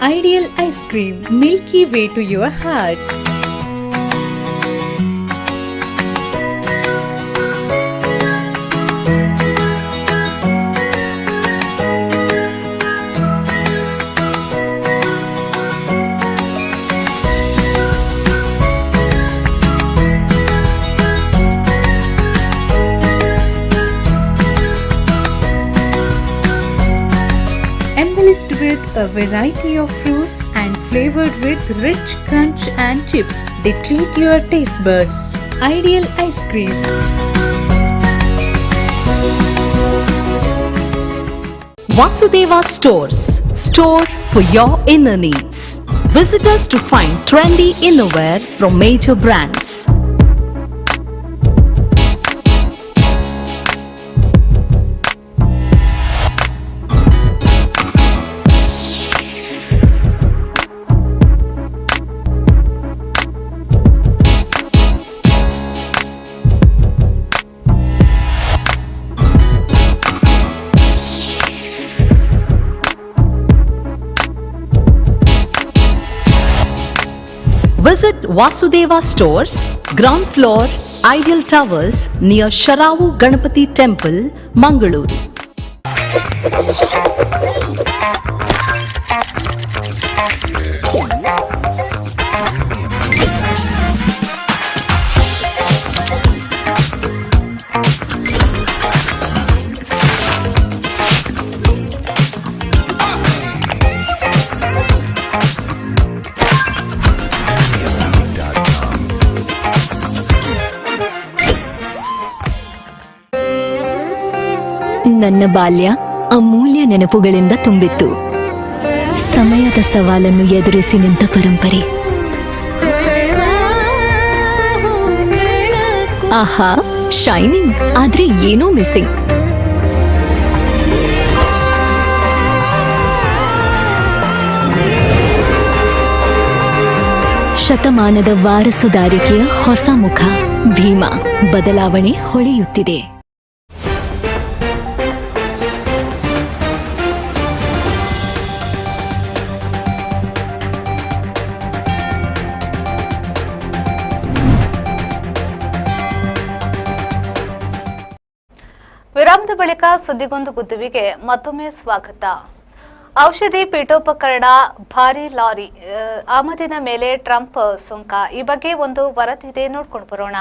Ideal Ice Cream, milky way to your heart. With a variety of fruits and flavored with rich crunch and chips, they treat your taste buds. Ideal Ice Cream. Vasudeva Stores, store for your inner needs. Visit us to find trendy innerwear from major brands. Visit Vasudeva Stores, ground floor, Ideal Towers near Sharavu Ganapati Temple, Mangaluru. ನನ್ನ ಬಾಲ್ಯ ಅಮೂಲ್ಯ ನೆನಪುಗಳಿಂದ ತುಂಬಿತ್ತು. ಸಮಯದ ಸವಾಲನ್ನು ಎದುರಿಸಿ ನಿಂತ ಪರಂಪರೆ. ಆಹಾ, shining, ಆದ್ರೆ ಏನೋ ಮಿಸ್ಸಿಂಗ್. ಶತಮಾನದ ವಾರಸುದಾರಿಕೆಯ ಹೊಸ ಮುಖ ಭೀಮಾ. ಬದಲಾವಣೆ ಹೊಳೆಯುತ್ತಿದೆ. ವಿರಾಮದ ಬಳಿಕ ಸುದ್ದಿಗೊಂದು ಗುದ್ದುವಿಗೆ ಮತ್ತೊಮ್ಮೆ ಸ್ವಾಗತ. ಔಷಧಿ ಪೀಠೋಪಕರಣ ಭಾರಿ ಲಾರಿ ಆಮದಿನ ಮೇಲೆ ಟ್ರಂಪ್ ಸುಂಕ. ಈ ಬಗ್ಗೆ ಒಂದು ವರದಿದೆ, ನೋಡ್ಕೊಂಡು ಬರೋಣ.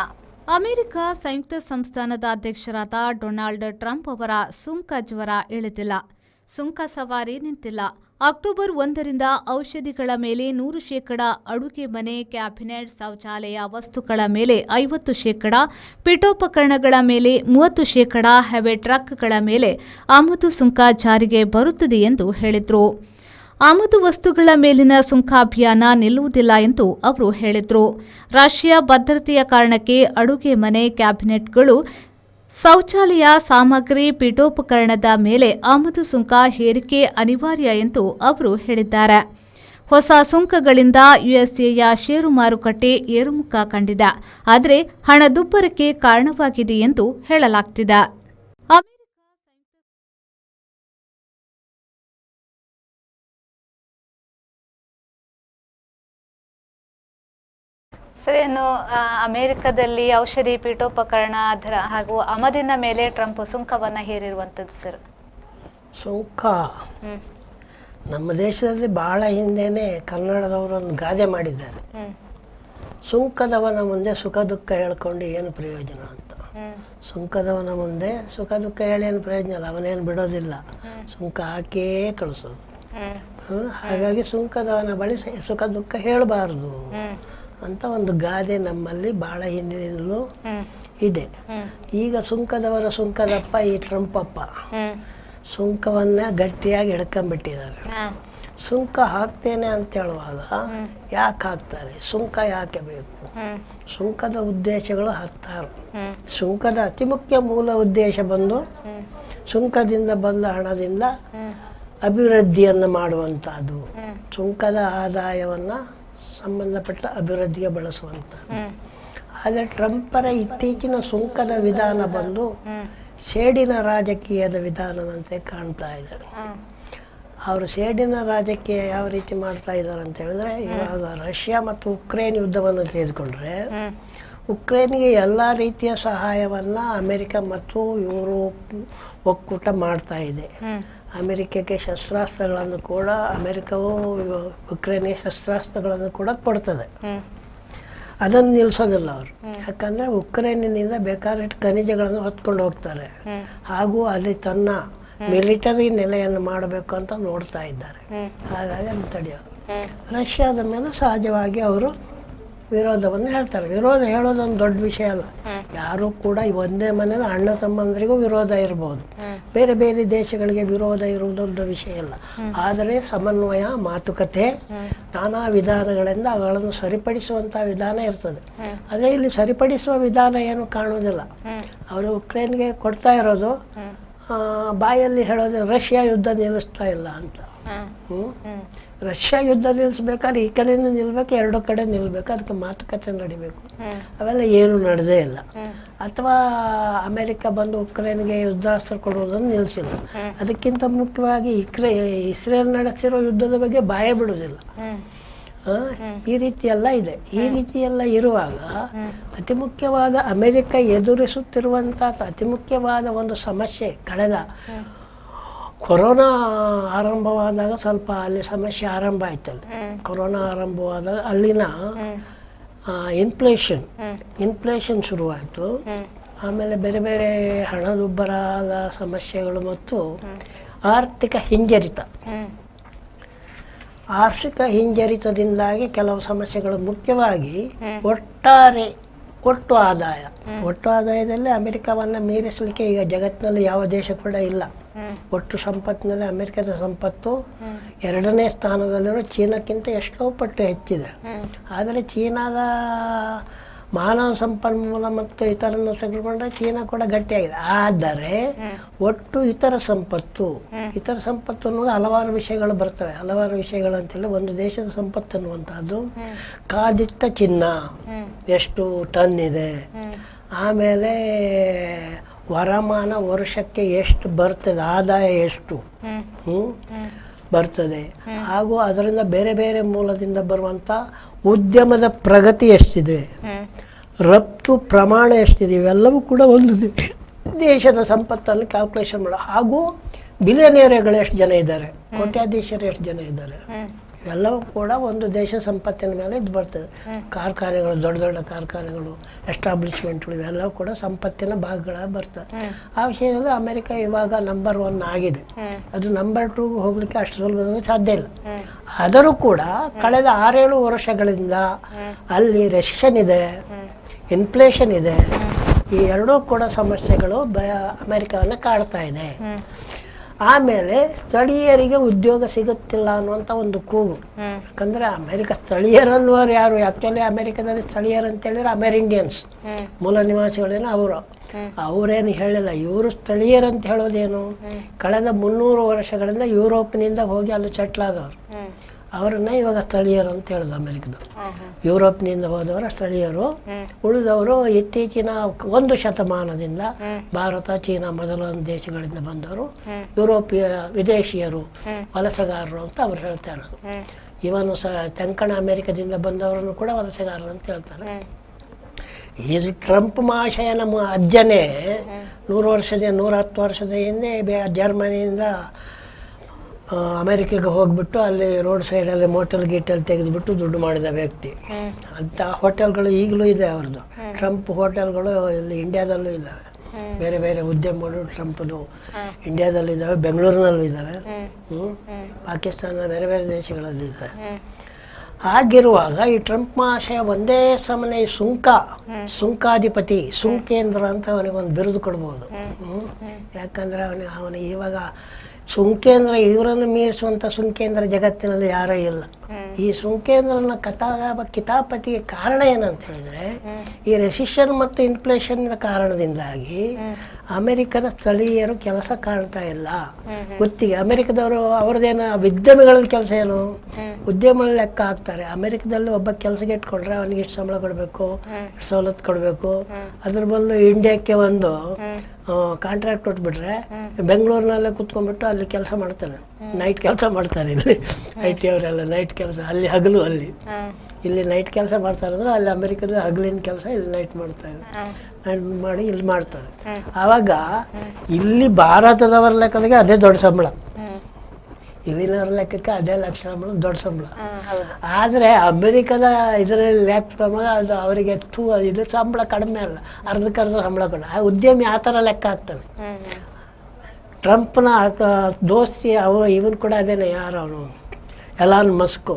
ಅಮೆರಿಕ ಸಂಯುಕ್ತ ಸಂಸ್ಥಾನದ ಅಧ್ಯಕ್ಷರಾದ ಡೊನಾಲ್ಡ್ ಟ್ರಂಪ್ ಅವರ ಸುಂಕ ಜ್ವರ ಇಳಿದಿಲ್ಲ. ಸುಂಕ ಸವಾರಿ ನಿಂತಿಲ್ಲ. ಅಕ್ಟೋಬರ್ 1ರಿಂದ ಔಷಧಿಗಳ ಮೇಲೆ 100% ಅಡುಗೆ ಮನೆ, ಕ್ಯಾಬಿನೆಟ್, ಶೌಚಾಲಯ ವಸ್ತುಗಳ ಮೇಲೆ 50%, ಪೀಠೋಪಕರಣಗಳ ಮೇಲೆ 30%, ಹೆವಿ ಟ್ರಕ್ಗಳ ಮೇಲೆ ಆಮದು ಸುಂಕ ಜಾರಿಗೆ ಬರುತ್ತದೆ ಎಂದು ಹೇಳಿದರು. ಆಮದು ವಸ್ತುಗಳ ಮೇಲಿನ ಸುಂಕ ಅಭಿಯಾನ ನಿಲ್ಲುವುದಿಲ್ಲ ಎಂದು ಅವರು ಹೇಳಿದರು. ರಾಷ್ಟ್ರೀಯ ಭದ್ರತೆಯ ಕಾರಣಕ್ಕೆ ಅಡುಗೆ ಮನೆ, ಕ್ಯಾಬಿನೆಟ್ಗಳು, ಶೌಚಾಲಯ ಸಾಮಗ್ರಿ, ಪೀಠೋಪಕರಣದ ಮೇಲೆ ಆಮದು ಸುಂಕ ಹೇರಿಕೆ ಅನಿವಾರ್ಯ ಎಂದು ಅವರು ಹೇಳಿದ್ದಾರೆ. ಹೊಸ ಸುಂಕಗಳಿಂದ ಯುಎಸ್ಎಯ ಷೇರು ಮಾರುಕಟ್ಟೆ ಏರುಮುಖ ಕಂಡಿದೆ, ಆದರೆ ಹಣದುಬ್ಬರಕ್ಕೆ ಕಾರಣವಾಗಿದೆ ಎಂದು ಹೇಳಲಾಗ್ತಿದೆ. ಸರ್, ಏನು ಅಮೆರಿಕದಲ್ಲಿ ಔಷಧಿ ಪೀಠೋಪಕರಣ ಹಾಗೂ ಆಮದಿನ ಮೇಲೆ ಟ್ರಂಪ್ ಸುಂಕವನ್ನ ಹೇರಿರುವಂಥದ್ದು ಸರ್? ಸುಂಕ ನಮ್ಮ ದೇಶದಲ್ಲಿ ಬಹಳ ಹಿಂದೆನೆ ಕನ್ನಡದವರೊಂದು ಗಾದೆ ಮಾಡಿದ್ದಾರೆ. ಸುಂಕದವನ ಮುಂದೆ ಸುಖ ದುಃಖ ಹೇಳ್ಕೊಂಡು ಏನು ಪ್ರಯೋಜನ ಅಂತ. ಸುಂಕದವನ ಮುಂದೆ ಸುಖ ದುಃಖ ಹೇಳಿ ಏನು ಪ್ರಯೋಜನ ಇಲ್ಲ, ಅವನೇನು ಬಿಡೋದಿಲ್ಲ, ಸುಂಕ ಹಾಕೇ ಕಳಿಸೋದು. ಹಾಗಾಗಿ ಸುಂಕದವನ ಬಳಿ ಸುಖ ದುಃಖ ಹೇಳಬಾರ್ದು ಅಂತ ಒಂದು ಗಾದೆ ನಮ್ಮಲ್ಲಿ ಬಹಳ ಹಿಂದಿನಿಂದಲೂ ಇದೆ. ಈಗ ಸುಂಕದವರ ಸುಂಕದಪ್ಪ ಈ ಟ್ರಂಪಪ್ಪ ಸುಂಕವನ್ನ ಗಟ್ಟಿಯಾಗಿ ಹಿಡ್ಕೊಂಡ್ಬಿಟ್ಟಿದ್ದಾರೆ. ಸುಂಕ ಹಾಕ್ತೇನೆ ಅಂತ ಹೇಳುವಾಗ ಯಾಕೆ ಹಾಕ್ತಾರೆ, ಸುಂಕ ಯಾಕೆ ಬೇಕು? ಸುಂಕದ ಉದ್ದೇಶಗಳು 10. ಸುಂಕದ ಅತಿ ಮುಖ್ಯ ಮೂಲ ಉದ್ದೇಶ ಬಂದು ಸುಂಕದಿಂದ ಬಂದ ಹಣದಿಂದ ಅಭಿವೃದ್ಧಿಯನ್ನು ಮಾಡುವಂಥದ್ದು, ಸುಂಕದ ಆದಾಯವನ್ನು ಸಂಬಂಧಪಟ್ಟ ಅಭಿವೃದ್ಧಿಗೆ ಬಳಸುವಂಥದ್ದು. ಆದರೆ ಟ್ರಂಪರ ಇತ್ತೀಚಿನ ಸುಂಕದ ವಿಧಾನ ಬಂದು ಸೇಡಿನ ರಾಜಕೀಯದ ವಿಧಾನದಂತೆ ಕಾಣ್ತಾ ಇದ್ದಾರೆ. ಅವರು ಸೇಡಿನ ರಾಜಕೀಯ ಯಾವ ರೀತಿ ಮಾಡ್ತಾ ಇದ್ದಾರೆ ಅಂತ ಹೇಳಿದ್ರೆ, ಇವಾಗ ರಷ್ಯಾ ಮತ್ತು ಉಕ್ರೇನ್ ಯುದ್ಧವನ್ನು ತೆಗೆದುಕೊಂಡ್ರೆ ಉಕ್ರೇನ್ಗೆ ಎಲ್ಲ ರೀತಿಯ ಸಹಾಯವನ್ನು ಅಮೆರಿಕ ಮತ್ತು ಯುರೋಪ್ ಒಕ್ಕೂಟ ಮಾಡ್ತಾ ಇದೆ. ಅಮೆರಿಕಕ್ಕೆ ಶಸ್ತ್ರಾಸ್ತ್ರಗಳನ್ನು ಕೂಡ ಅಮೆರಿಕವು ಉಕ್ರೇನ್ಗೆ ಶಸ್ತ್ರಾಸ್ತ್ರಗಳನ್ನು ಕೂಡ ಕೊಡ್ತದೆ. ಅದನ್ನು ನಿಲ್ಲಿಸೋದಿಲ್ಲ ಅವರು. ಯಾಕಂದರೆ ಉಕ್ರೇನಿನಿಂದ ಬೇಕಾದಷ್ಟು ಖನಿಜಗಳನ್ನು ಹೊತ್ಕೊಂಡು ಹೋಗ್ತಾರೆ, ಹಾಗೂ ಅಲ್ಲಿ ತನ್ನ ಮಿಲಿಟರಿ ನೆಲೆಯನ್ನು ಮಾಡಬೇಕು ಅಂತ ನೋಡ್ತಾ ಇದ್ದಾರೆ. ಹಾಗಾಗಿ ಅದನ್ನು ತಡೆಯೋದು. ರಷ್ಯಾದ ಮೇಲೆ ಸಹಜವಾಗಿ ಅವರು ವಿರೋಧವನ್ನು ಹೇಳ್ತಾರೆ. ವಿರೋಧ ಹೇಳೋದೊಂದು ದೊಡ್ಡ ವಿಷಯ ಅಲ್ಲ. ಯಾರೂ ಕೂಡ ಒಂದೇ ಮನೇಲಿ ಅಣ್ಣ ತಮ್ಮಂದರಿಗೂ ವಿರೋಧ ಇರ್ಬೋದು, ಬೇರೆ ಬೇರೆ ದೇಶಗಳಿಗೆ ವಿರೋಧ ಇರುವುದು ದೊಡ್ಡ ವಿಷಯ ಅಲ್ಲ. ಆದರೆ ಸಮನ್ವಯ, ಮಾತುಕತೆ, ನಾನಾ ವಿಧಾನಗಳಿಂದ ಅವುಗಳನ್ನು ಸರಿಪಡಿಸುವಂಥ ವಿಧಾನ ಇರ್ತದೆ. ಆದರೆ ಇಲ್ಲಿ ಸರಿಪಡಿಸುವ ವಿಧಾನ ಏನು ಕಾಣುವುದಿಲ್ಲ. ಅವರು ಉಕ್ರೇನ್ಗೆ ಕೊಡ್ತಾ ಇರೋದು ಬಾಯಲ್ಲಿ ಹೇಳೋದು ರಷ್ಯಾ ಯುದ್ಧ ನಿಲ್ಲಿಸ್ತಾ ಇಲ್ಲ ಅಂತ. ರಷ್ಯಾ ಯುದ್ಧ ನಿಲ್ಲಿಸ್ಬೇಕಾದ್ರೆ ಈ ಕಡೆಯಿಂದ ನಿಲ್ಬೇಕು, ಎರಡು ಕಡೆ ನಿಲ್ಬೇಕು, ಅದಕ್ಕೆ ಮಾತುಕತೆ ನಡಿಬೇಕು. ಅವೆಲ್ಲ ಏನು ನಡೆದೇ ಇಲ್ಲ. ಅಥವಾ ಅಮೆರಿಕ ಬಂದು ಉಕ್ರೇನ್ಗೆ ಯುದ್ಧಾಸ್ತ್ರ ಕೊಡುವುದನ್ನು ನಿಲ್ಲಿಸಿಲ್ಲ. ಅದಕ್ಕಿಂತ ಮುಖ್ಯವಾಗಿ ಇಸ್ರೇಲ್ ನಡೆಸಿರೋ ಯುದ್ಧದ ಬಗ್ಗೆ ಬಾಯೇ ಬಿಡುವುದಿಲ್ಲ. ಈ ರೀತಿ ಎಲ್ಲ ಇದೆ. ಈ ರೀತಿ ಎಲ್ಲ ಇರುವಾಗ ಅತಿ ಮುಖ್ಯವಾದ ಅಮೆರಿಕ ಎದುರಿಸುತ್ತಿರುವಂಥ ಅತಿ ಮುಖ್ಯವಾದ ಒಂದು ಸಮಸ್ಯೆ ಕಳೆದ ಕೊರೋನಾ ಆರಂಭವಾದಾಗ ಸ್ವಲ್ಪ ಅಲ್ಲಿ ಸಮಸ್ಯೆ ಆರಂಭ ಆಯ್ತಲ್ಲ. ಕೊರೋನಾ ಆರಂಭವಾದಾಗ ಅಲ್ಲಿನ ಇನ್ಫ್ಲೇಷನ್ ಶುರುವಾಯಿತು. ಆಮೇಲೆ ಬೇರೆ ಬೇರೆ ಹಣದುಬ್ಬರದ ಸಮಸ್ಯೆಗಳು ಮತ್ತು ಆರ್ಥಿಕ ಹಿಂಜರಿತದಿಂದಾಗಿ ಕೆಲವು ಸಮಸ್ಯೆಗಳು, ಮುಖ್ಯವಾಗಿ ಒಟ್ಟು ಆದಾಯದಲ್ಲಿ ಅಮೆರಿಕವನ್ನು ಮೀರಿಸಲಿಕ್ಕೆ ಈಗ ಜಗತ್ತಿನಲ್ಲಿ ಯಾವ ದೇಶ ಕೂಡ ಇಲ್ಲ. ಒಟ್ಟು ಸಂಪತ್ತಿನಲ್ಲಿ ಅಮೆರಿಕದ ಸಂಪತ್ತು 2ನೇ ಸ್ಥಾನದಲ್ಲಿರೋ ಚೀನಾಕ್ಕಿಂತ ಎಷ್ಟೋ ಪಟ್ಟು ಹೆಚ್ಚಿದೆ. ಆದರೆ ಚೀನಾದ ಮಾನವ ಸಂಪನ್ಮೂಲ ಮತ್ತು ಇತರನ್ನು ತೆಗೆದುಕೊಂಡ್ರೆ ಚೀನಾ ಕೂಡ ಗಟ್ಟಿಯಾಗಿದೆ. ಆದರೆ ಒಟ್ಟು ಇತರ ಸಂಪತ್ತು ಅನ್ನೋದು ಹಲವಾರು ವಿಷಯಗಳು ಬರ್ತವೆ. ಹಲವಾರು ವಿಷಯಗಳು ಅಂತೇಳಿ ಒಂದು ದೇಶದ ಸಂಪತ್ತು ಅನ್ನುವಂಥದ್ದು ಕಾದಿಟ್ಟ ಚಿನ್ನ ಎಷ್ಟು ಟನ್ ಇದೆ, ಆಮೇಲೆ ವರಮಾನ ವರ್ಷಕ್ಕೆ ಎಷ್ಟು ಬರ್ತದೆ, ಆದಾಯ ಎಷ್ಟು ಬರ್ತದೆ, ಹಾಗೂ ಅದರಿಂದ ಬೇರೆ ಬೇರೆ ಮೂಲದಿಂದ ಬರುವಂಥ ಉದ್ಯಮದ ಪ್ರಗತಿ ಎಷ್ಟಿದೆ, ರಫ್ತು ಪ್ರಮಾಣ ಎಷ್ಟಿದೆ, ಇವೆಲ್ಲವೂ ಕೂಡ ಒಂದು ದೇಶದ ಸಂಪತ್ತನ್ನು ಕ್ಯಾಲ್ಕುಲೇಷನ್ ಮಾಡೋ. ಹಾಗೂ ಬಿಲಿಯನೇರ್ಗಳು ಎಷ್ಟು ಜನ ಇದ್ದಾರೆ, ಕೋಟ್ಯಾಧೀಶರು ಎಷ್ಟು ಜನ ಇದ್ದಾರೆ, ಇವೆಲ್ಲವೂ ಕೂಡ ಒಂದು ದೇಶ ಸಂಪತ್ತಿನ ಮೇಲೆ ಇದು ಬರ್ತದೆ. ಕಾರ್ಖಾನೆಗಳು, ದೊಡ್ಡ ದೊಡ್ಡ ಕಾರ್ಖಾನೆಗಳು, ಎಸ್ಟಾಬ್ಲಿಷ್ಮೆಂಟ್ಗಳು, ಇವೆಲ್ಲವೂ ಕೂಡ ಸಂಪತ್ತಿನ ಭಾಗಗಳ ಬರ್ತವೆ. ಆ ವಿಷಯದಲ್ಲಿ ಅಮೆರಿಕ ಇವಾಗ ನಂಬರ್ 1 ಆಗಿದೆ. ಅದು ನಂಬರ್ 2 ಹೋಗ್ಲಿಕ್ಕೆ ಅಷ್ಟು ಸುಲಭವಾಗಿ ಸಾಧ್ಯ ಇಲ್ಲ. ಆದರೂ ಕೂಡ ಕಳೆದ 6-7 ವರ್ಷಗಳಿಂದ ಅಲ್ಲಿ ರೆಸೆಷನ್ ಇದೆ, ಇನ್ಫ್ಲೇಷನ್ ಇದೆ. ಈ ಎರಡೂ ಕೂಡ ಸಮಸ್ಯೆಗಳು ಅಮೆರಿಕವನ್ನು ಕಾಡ್ತಾ ಇದೆ. ಆಮೇಲೆ ಸ್ಥಳೀಯರಿಗೆ ಉದ್ಯೋಗ ಸಿಗುತ್ತಿಲ್ಲ ಅನ್ನುವಂಥ ಒಂದು ಕೂಗು. ಯಾಕಂದರೆ ಸ್ಥಳೀಯರನ್ನುವರು ಯಾರು, ಆ್ಯಕ್ಚುಲಿ ಅಮೆರಿಕದಲ್ಲಿ ಸ್ಥಳೀಯರು ಅಂತೇಳಿದ್ರೆ ಅಮೆರಿಂಡಿಯನ್ಸ್, ಮೂಲ ನಿವಾಸಿಗಳೇನು ಅವರೇನು ಹೇಳಿಲ್ಲ. ಇವರು ಸ್ಥಳೀಯರಂತ ಹೇಳೋದೇನು, ಕಳೆದ 300 ವರ್ಷಗಳಿಂದ ಯುರೋಪಿನಿಂದ ಹೋಗಿ ಅಲ್ಲಿ ಸೆಟ್ಲ್ ಆದವರು, ಅವರನ್ನ ಇವಾಗ ಸ್ಥಳೀಯರು ಅಂತ ಹೇಳೋದು ಅಮೆರಿಕದವರು. ಯುರೋಪ್ನಿಂದ ಹೋದವರ ಸ್ಥಳೀಯರು, ಉಳಿದವರು ಇತ್ತೀಚಿನ 1 ಶತಮಾನದಿಂದ ಭಾರತ, ಚೀನಾ ಮೊದಲಾದ ದೇಶಗಳಿಂದ ಬಂದವರು ಯುರೋಪಿಯ ವಿದೇಶಿಯರು, ವಲಸೆಗಾರರು ಅಂತ ಅವ್ರು ಹೇಳ್ತಾರೆ. ಇವನು ತೆಂಕಣ ಅಮೆರಿಕದಿಂದ ಬಂದವರನ್ನು ಕೂಡ ವಲಸೆಗಾರರು ಅಂತ ಹೇಳ್ತಾರೆ. ಈ ಟ್ರಂಪ್ ಮಹಾಶಯ ನಮ್ಮ ಅಜ್ಜನೇ 110 ವರ್ಷದ ಹಿಂದೆ ಜರ್ಮನಿಯಿಂದ ಅಮೆರಿಕೆಗೆ ಹೋಗ್ಬಿಟ್ಟು ಅಲ್ಲಿ ರೋಡ್ ಸೈಡಲ್ಲಿ ಮೋಟಲ್ ಗೀಟಲ್ ತೆಗೆದುಬಿಟ್ಟು ದುಡ್ಡು ಮಾಡಿದ ವ್ಯಕ್ತಿ. ಅಂಥ ಹೋಟೆಲ್ಗಳು ಈಗಲೂ ಇದೆ ಅವ್ರದ್ದು. ಟ್ರಂಪ್ ಹೋಟೆಲ್ಗಳು ಇಲ್ಲಿ ಇಂಡಿಯಾದಲ್ಲೂ ಇದ್ದಾವೆ. ಬೇರೆ ಬೇರೆ ಉದ್ಯಮಗಳು ಟ್ರಂಪ್ದು ಇಂಡಿಯಾದಲ್ಲೂ ಇದ್ದಾವೆ, ಬೆಂಗಳೂರಿನಲ್ಲೂ ಇದ್ದಾವೆ, ಪಾಕಿಸ್ತಾನ, ಬೇರೆ ಬೇರೆ ದೇಶಗಳಲ್ಲಿ ಇದ್ದಾವೆ. ಹಾಗಿರುವಾಗ ಈ ಟ್ರಂಪ್ ಮಹಾಶಯ ಒಂದೇ ಸಮನೆ ಸುಂಕಾಧಿಪತಿ, ಸುಂಕೇಂದ್ರ ಅಂತ ಅವನಿಗೊಂದು ಬಿರುದು ಕೊಡ್ಬೋದು. ಯಾಕಂದರೆ ಅವನು ಇವಾಗ ಸುಂಕೇಂದ್ರ, ಇವರನ್ನು ಮೀರಿಸುವಂಥ ಸುಂಕೇಂದ್ರ ಜಗತ್ತಿನಲ್ಲಿ ಯಾರೂ ಇಲ್ಲ. ಈ ಸುಂಕೇಂದ್ರನ ಕಿತಾಪತಿಗೆ ಕಾರಣ ಏನಂತ ಹೇಳಿದರೆ, ಈ ರೆಸಿಷನ್ ಮತ್ತು ಇನ್ಫ್ಲೇಷನ್ ಕಾರಣದಿಂದಾಗಿ ಅಮೆರಿಕದ ಸ್ಥಳೀಯರು ಕೆಲಸ ಕಾಣ್ತಾ ಇಲ್ಲ. ಗುತ್ತಿಗೆ ಅಮೆರಿಕದವರು ಅವ್ರದ್ದೇನು ಉದ್ಯಮಿಗಳಲ್ಲಿ ಕೆಲಸ ಏನು, ಉದ್ಯಮಗಳಲ್ಲಿ ಲೆಕ್ಕ ಹಾಕ್ತಾರೆ. ಅಮೆರಿಕದಲ್ಲಿ ಒಬ್ಬ ಕೆಲಸಕ್ಕೆ ಇಟ್ಕೊಂಡ್ರೆ ಅವನಿಗೆ ಇಷ್ಟು ಸಂಬಳ ಕೊಡಬೇಕು, ಇಷ್ಟು ಸವಲತ್ತು ಕೊಡಬೇಕು. ಅದ್ರ ಬದಲು ಇಂಡಿಯಾಕ್ಕೆ ಒಂದು ಕಾಂಟ್ರಾಕ್ಟ್ ಕೊಟ್ಬಿಟ್ರೆ ಬೆಂಗಳೂರಿನಲ್ಲೇ ಕುತ್ಕೊಂಡ್ಬಿಟ್ಟು ಅಲ್ಲಿ ಕೆಲಸ ಮಾಡ್ತಾರೆ, ನೈಟ್ ಕೆಲಸ ಮಾಡ್ತಾರೆ. ಇಲ್ಲಿ IT ಅವರೆಲ್ಲ ನೈಟ್ ಕೆಲಸ, ಅಲ್ಲಿ ಹಗಲು, ಇಲ್ಲಿ ನೈಟ್ ಕೆಲಸ ಮಾಡ್ತಾರೆ ಅಂದ್ರೆ ಅಲ್ಲಿ ಅಮೆರಿಕದ ಹಗಲಿನ ಕೆಲಸ ಇಲ್ಲಿ ನೈಟ್ ಮಾಡ್ತಾರೆ, ನೈಟ್ ಮಾಡಿ ಇಲ್ಲಿ ಮಾಡ್ತಾರೆ. ಆವಾಗ ಇಲ್ಲಿ ಭಾರತದವರ ಲೆಕ್ಕದಾಗೆ ಅದೇ ದೊಡ್ಡ ಸಂಬಳ, ಇಲ್ಲಿನವ್ರ ಲೆಕ್ಕಕ್ಕೆ ಅದೇ ಲಕ್ಷ ಸಂಬಳ, ದೊಡ್ಡ ಸಂಬಳ. ಆದರೆ ಅಮೆರಿಕದ ಇದರಲ್ಲಿ ಲೆಕ್ಕ ಪ್ರಮಾಣ ಅದು ಅವರಿಗೆ ಇದು ಸಂಬಳ ಕಡಿಮೆ ಅಲ್ಲ, ಅರ್ಧಕ್ಕರ್ಧ ಸಂಬಳ ಕೊಡ. ಆ ಉದ್ಯಮಿ ಆ ಥರ ಲೆಕ್ಕ ಹಾಕ್ತಾನೆ. ಟ್ರಂಪ್ನ ದೋಸ್ತಿ ಇವನು ಕೂಡ ಅದೇನೆ, ಯಾರು ಅವನು ಎಲಾನ್ ಮಸ್ಕು,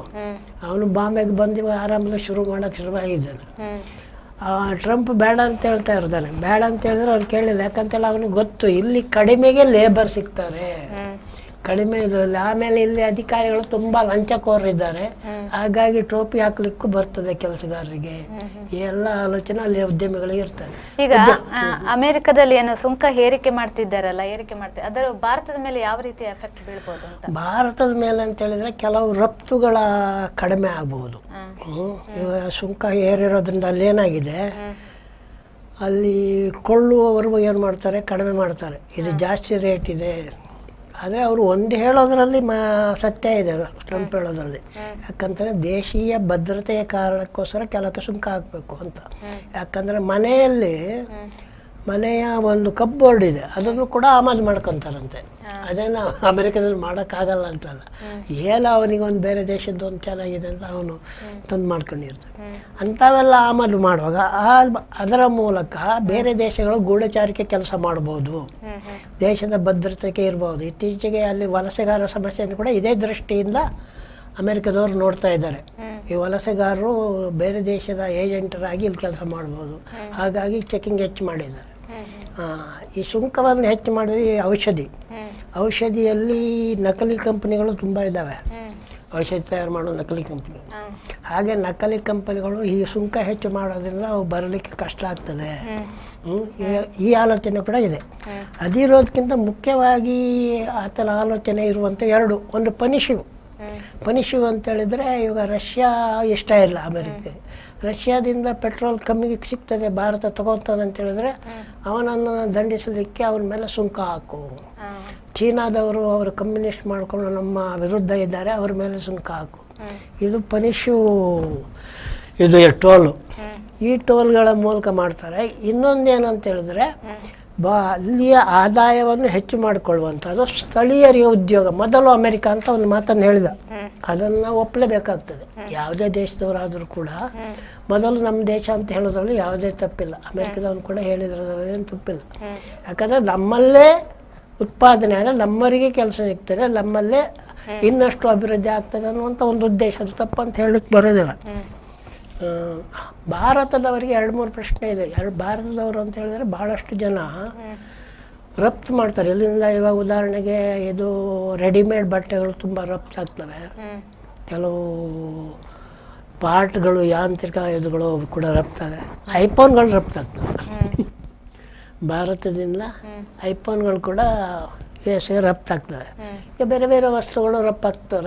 ಅವನು ಬಾಂಬೆಗೆ ಬಂದು ಆರಾಮಲ್ಲಿ ಮಾಡೋಕ್ಕೆ ಶುರುವಾಗಿದ್ದಾನೆ. ಟ್ರಂಪ್ ಬೇಡ ಅಂತ ಹೇಳ್ತಾ ಇರ್ತಾನೆ. ಬೇಡ ಅಂತ ಹೇಳಿದ್ರೆ ಅವ್ನು ಕೇಳಿಲ್ಲ. ಯಾಕಂತೇಳಿ ಅವನಿಗೆ ಗೊತ್ತು ಇಲ್ಲಿ ಕಡಿಮೆಗೆ ಲೇಬರ್ ಸಿಗ್ತಾರೆ, ಕಡಿಮೆ ಇದರಲ್ಲಿ. ಆಮೇಲೆ ಇಲ್ಲಿ ಅಧಿಕಾರಿಗಳು ತುಂಬಾ ಲಂಚಕೋರರಿದ್ದಾರೆ, ಹಾಗಾಗಿ ಟೋಪಿ ಹಾಕ್ಲಿಕ್ಕೂ ಬರ್ತದೆ ಕೆಲಸಗಾರರಿಗೆ. ಈ ಎಲ್ಲ ಆಲೋಚನೆ ಅಲ್ಲಿ ಉದ್ಯಮಿಗಳಿಗೆ ಇರ್ತದೆ. ಈಗ ಅಮೆರಿಕದಲ್ಲಿ ಏನು ಸುಂಕ ಏರಿಕೆ ಮಾಡ್ತಿದ್ದಾರಲ್ಲ, ಅದರ ಭಾರತದ ಮೇಲೆ ಯಾವ ರೀತಿ ಎಫೆಕ್ಟ್ ಬೀಳ್ಬೋದು ಅಂತ? ಭಾರತದ ಮೇಲೆ ಅಂತ ಹೇಳಿದ್ರೆ ಕೆಲವು ರಫ್ತುಗಳ ಕಡಿಮೆ ಆಗ್ಬಹುದು. ಸುಂಕ ಏರಿರೋದ್ರಿಂದ ಅಲ್ಲಿ ಏನಾಗಿದೆ, ಅಲ್ಲಿ ಕೊಳ್ಳುವವರು ಏನು ಮಾಡ್ತಾರೆ, ಕಡಿಮೆ ಮಾಡ್ತಾರೆ. ಇದು ಜಾಸ್ತಿ ರೇಟ್ ಇದೆ. ಆದರೆ ಅವರು ಒಂದು ಹೇಳೋದ್ರಲ್ಲಿ ಸತ್ಯ ಇದೆ, ಟ್ರಂಪ್ ಹೇಳೋದ್ರಲ್ಲಿ. ಯಾಕಂದರೆ ದೇಶೀಯ ಭದ್ರತೆಯ ಕಾರಣಕ್ಕೋಸ್ಕರ ಕೆಲಕ್ಕೆ ಸುಂಕ ಹಾಕಬೇಕು ಅಂತ. ಯಾಕಂದರೆ ಮನೆಯಲ್ಲಿ ಮನೆಯ ಒಂದು ಕಪ್ಬೋರ್ಡ್ ಇದೆ, ಅದನ್ನು ಕೂಡ ಆಮದು ಮಾಡ್ಕೊತಾರಂತೆ. ಅದೇನು ಅಮೆರಿಕದಲ್ಲಿ ಮಾಡೋಕ್ಕಾಗಲ್ಲ ಅಂತಲ್ಲ, ಏನೋ ಅವನಿಗೊಂದು ಬೇರೆ ದೇಶದ್ದು ಒಂದು ಚೆನ್ನಾಗಿದೆ ಅಂತ ಅವನು ತಂದು ಮಾಡ್ಕೊಂಡಿರ್ತಾನೆ. ಅಂಥವೆಲ್ಲ ಆಮದು ಮಾಡುವಾಗ ಅದರ ಮೂಲಕ ಬೇರೆ ದೇಶಗಳು ಗೂಢಚಾರಿಕೆ ಕೆಲಸ ಮಾಡ್ಬೋದು, ದೇಶದ ಭದ್ರತೆಗೆ ಇರ್ಬೋದು. ಇತ್ತೀಚೆಗೆ ಅಲ್ಲಿ ವಲಸೆಗಾರರ ಸಮಸ್ಯೆಯನ್ನು ಕೂಡ ಇದೇ ದೃಷ್ಟಿಯಿಂದ ಅಮೆರಿಕದವ್ರು ನೋಡ್ತಾ ಇದ್ದಾರೆ. ಈ ವಲಸೆಗಾರರು ಬೇರೆ ದೇಶದ ಏಜೆಂಟರಾಗಿ ಇಲ್ಲಿ ಕೆಲಸ ಮಾಡ್ಬೋದು, ಹಾಗಾಗಿ ಚೆಕಿಂಗ್ ಹೆಚ್ಚು ಮಾಡಿದ್ದಾರೆ. ಈ ಸುಂಕವನ್ನು ಹೆಚ್ಚು ಮಾಡಿದ್ರೆ ಔಷಧಿಯಲ್ಲಿ ನಕಲಿ ಕಂಪನಿಗಳು ತುಂಬ ಇದ್ದಾವೆ, ಔಷಧಿ ತಯಾರು ಮಾಡೋ ನಕಲಿ ಕಂಪನಿ. ಹಾಗೆ ನಕಲಿ ಕಂಪನಿಗಳು ಈ ಸುಂಕ ಹೆಚ್ಚು ಮಾಡೋದ್ರಿಂದ ಅವು ಬರಲಿಕ್ಕೆ ಕಷ್ಟ ಆಗ್ತದೆ. ಈ ಆಲೋಚನೆ ಕೂಡ ಇದೆ. ಅದಿರೋದಕ್ಕಿಂತ ಮುಖ್ಯವಾಗಿ ಆತನ ಆಲೋಚನೆ ಇರುವಂಥ ಎರಡು, ಒಂದು ಪನಿಶಿವ್ ಅಂತೇಳಿದರೆ, ಇವಾಗ ರಷ್ಯಾ ಇಷ್ಟ ಇಲ್ಲ ಅಮೆರಿಕ. ರಷ್ಯಾದಿಂದ ಪೆಟ್ರೋಲ್ ಕಮ್ಮಿಗೆ ಸಿಗ್ತದೆ, ಭಾರತ ತಗೊತಾನೆ ಅಂತೇಳಿದ್ರೆ ಅವನನ್ನು ದಂಡಿಸಲಿಕ್ಕೆ ಅವನ ಮೇಲೆ ಸುಂಕ ಹಾಕು. ಚೀನಾದವರು ಅವರು ಕಮ್ಯುನಿಸ್ಟ್ ಮಾಡಿಕೊಂಡು ನಮ್ಮ ವಿರುದ್ಧ ಇದ್ದಾರೆ, ಅವ್ರ ಮೇಲೆ ಸುಂಕ ಹಾಕು. ಇದು ಇದು ಟೋಲು. ಈ ಟೋಲ್ಗಳ ಮೂಲಕ ಮಾಡ್ತಾರೆ. ಇನ್ನೊಂದೇನಂತ ಹೇಳಿದ್ರೆ, ಅಲ್ಲಿಯ ಆದಾಯವನ್ನು ಹೆಚ್ಚು ಮಾಡಿಕೊಳ್ಳುವಂಥದ್ದು ಸ್ಥಳೀಯರಿಗೆ ಉದ್ಯೋಗ. ಮೊದಲು ಅಮೆರಿಕ ಅಂತ ಒಂದು ಮಾತನ್ನು ಹೇಳಿದ, ಅದನ್ನು ನಾವು ಒಪ್ಪಲೇಬೇಕಾಗ್ತದೆ. ಯಾವುದೇ ದೇಶದವರಾದರೂ ಕೂಡ ಮೊದಲು ನಮ್ಮ ದೇಶ ಅಂತ ಹೇಳೋದ್ರಲ್ಲಿ ಯಾವುದೇ ತಪ್ಪಿಲ್ಲ. ಅಮೆರಿಕದವನು ಕೂಡ ಹೇಳಿದ್ರದೇನು ತಪ್ಪಿಲ್ಲ. ಯಾಕಂದರೆ ನಮ್ಮಲ್ಲೇ ಉತ್ಪಾದನೆ ಆದರೆ ನಮ್ಮವರಿಗೆ ಕೆಲಸ ಸಿಗ್ತದೆ, ನಮ್ಮಲ್ಲೇ ಇನ್ನಷ್ಟು ಅಭಿವೃದ್ಧಿ ಆಗ್ತದೆ ಅನ್ನುವಂಥ ಒಂದು ಉದ್ದೇಶ. ಅದು ತಪ್ಪಂತ ಹೇಳಕ್ಕೆ ಬರೋದಿಲ್ಲ. ಭಾರತದವರಿಗೆ 2-3 ಪ್ರಶ್ನೆ ಇದೆ. ಭಾರತದವರು ಅಂತ ಹೇಳಿದ್ರೆ ಭಾಳಷ್ಟು ಜನ ರಫ್ತು ಮಾಡ್ತಾರೆ ಇಲ್ಲಿಂದ. ಇವಾಗ ಉದಾಹರಣೆಗೆ ಇದು ರೆಡಿಮೇಡ್ ಬಟ್ಟೆಗಳು ತುಂಬ ರಫ್ತು ಆಗ್ತವೆ, ಕೆಲವು ಪಾರ್ಟ್ಗಳು, ಯಾಂತ್ರಿಕ ಇದುಗಳು ಕೂಡ ರಫ್ತಾಗ. ಐಫೋನ್ಗಳು ರಫ್ತಾಗ್ತವೆ ಭಾರತದಿಂದ. ಐಫೋನ್ಗಳು ಕೂಡ USA ರಫ್ತಾಗ್ತವೆ. ಈಗ ಬೇರೆ ಬೇರೆ ವಸ್ತುಗಳು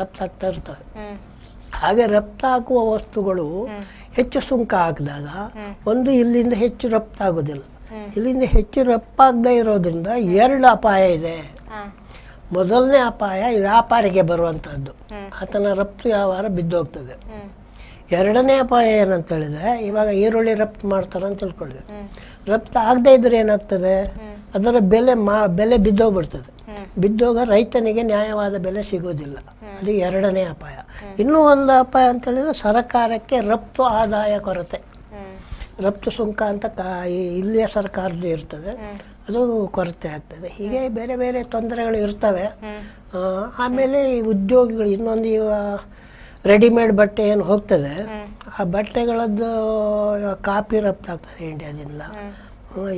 ರಫ್ತಾಗ್ತಾ ಇರ್ತವೆ. ಹಾಗೆ ರಫ್ತಾಗುವ ವಸ್ತುಗಳು ಹೆಚ್ಚು ಸುಂಕ ಹಾಕಿದಾಗ ಒಂದು ಇಲ್ಲಿಂದ ಹೆಚ್ಚು ರಫ್ತಾಗೋದಿಲ್ಲ. ಇಲ್ಲಿಂದ ಹೆಚ್ಚು ರಫ್ತಾಗದೇ ಇರೋದ್ರಿಂದ 2 ಅಪಾಯ ಇದೆ. ಮೊದಲನೇ ಅಪಾಯ ವ್ಯಾಪಾರಿಗೆ ಬರುವಂಥದ್ದು, ಆತನ ರಫ್ತು ವ್ಯವಹಾರ ಬಿದ್ದೋಗ್ತದೆ. ಎರಡನೇ ಅಪಾಯ ಏನಂತ ಹೇಳಿದ್ರೆ, ಇವಾಗ ಈರುಳ್ಳಿ ರಫ್ತು ಮಾಡ್ತಾರೆ ಅಂತ ತಿಳ್ಕೊಳ್ಳಿ. ರಫ್ತು ಆಗದೇ ಇದ್ರೆ ಏನಾಗ್ತದೆ, ಅದರ ಬೆಲೆ ಬಿದ್ದೋಗ್ಬಿಡ್ತದೆ. ಬಿದ್ದೋಗ ರೈತನಿಗೆ ನ್ಯಾಯವಾದ ಬೆಲೆ ಸಿಗೋದಿಲ್ಲ. ಅದು ಎರಡನೇ ಅಪಾಯ. ಇನ್ನೂ ಒಂದು ಅಪಾಯ ಅಂತ ಹೇಳಿದ್ರೆ, ಸರ್ಕಾರಕ್ಕೆ ರಫ್ತು ಆದಾಯ ಕೊರತೆ. ರಫ್ತು ಸುಂಕ ಅಂತ ಇಲ್ಲಿಯ ಸರ್ಕಾರದ ಇರ್ತದೆ, ಅದು ಕೊರತೆ ಆಗ್ತದೆ. ಹೀಗೆ ಬೇರೆ ಬೇರೆ ತೊಂದರೆಗಳು ಇರ್ತವೆ. ಆಮೇಲೆ ಈ ಉದ್ಯೋಗಿಗಳು ಇನ್ನೊಂದು, ರೆಡಿಮೇಡ್ ಬಟ್ಟೆ ಏನು ಹೋಗ್ತದೆ, ಆ ಬಟ್ಟೆಗಳದ್ದು ಕಾಪಿ ರಫ್ತಾಗ್ತದೆ ಇಂಡಿಯಾದಿಂದ.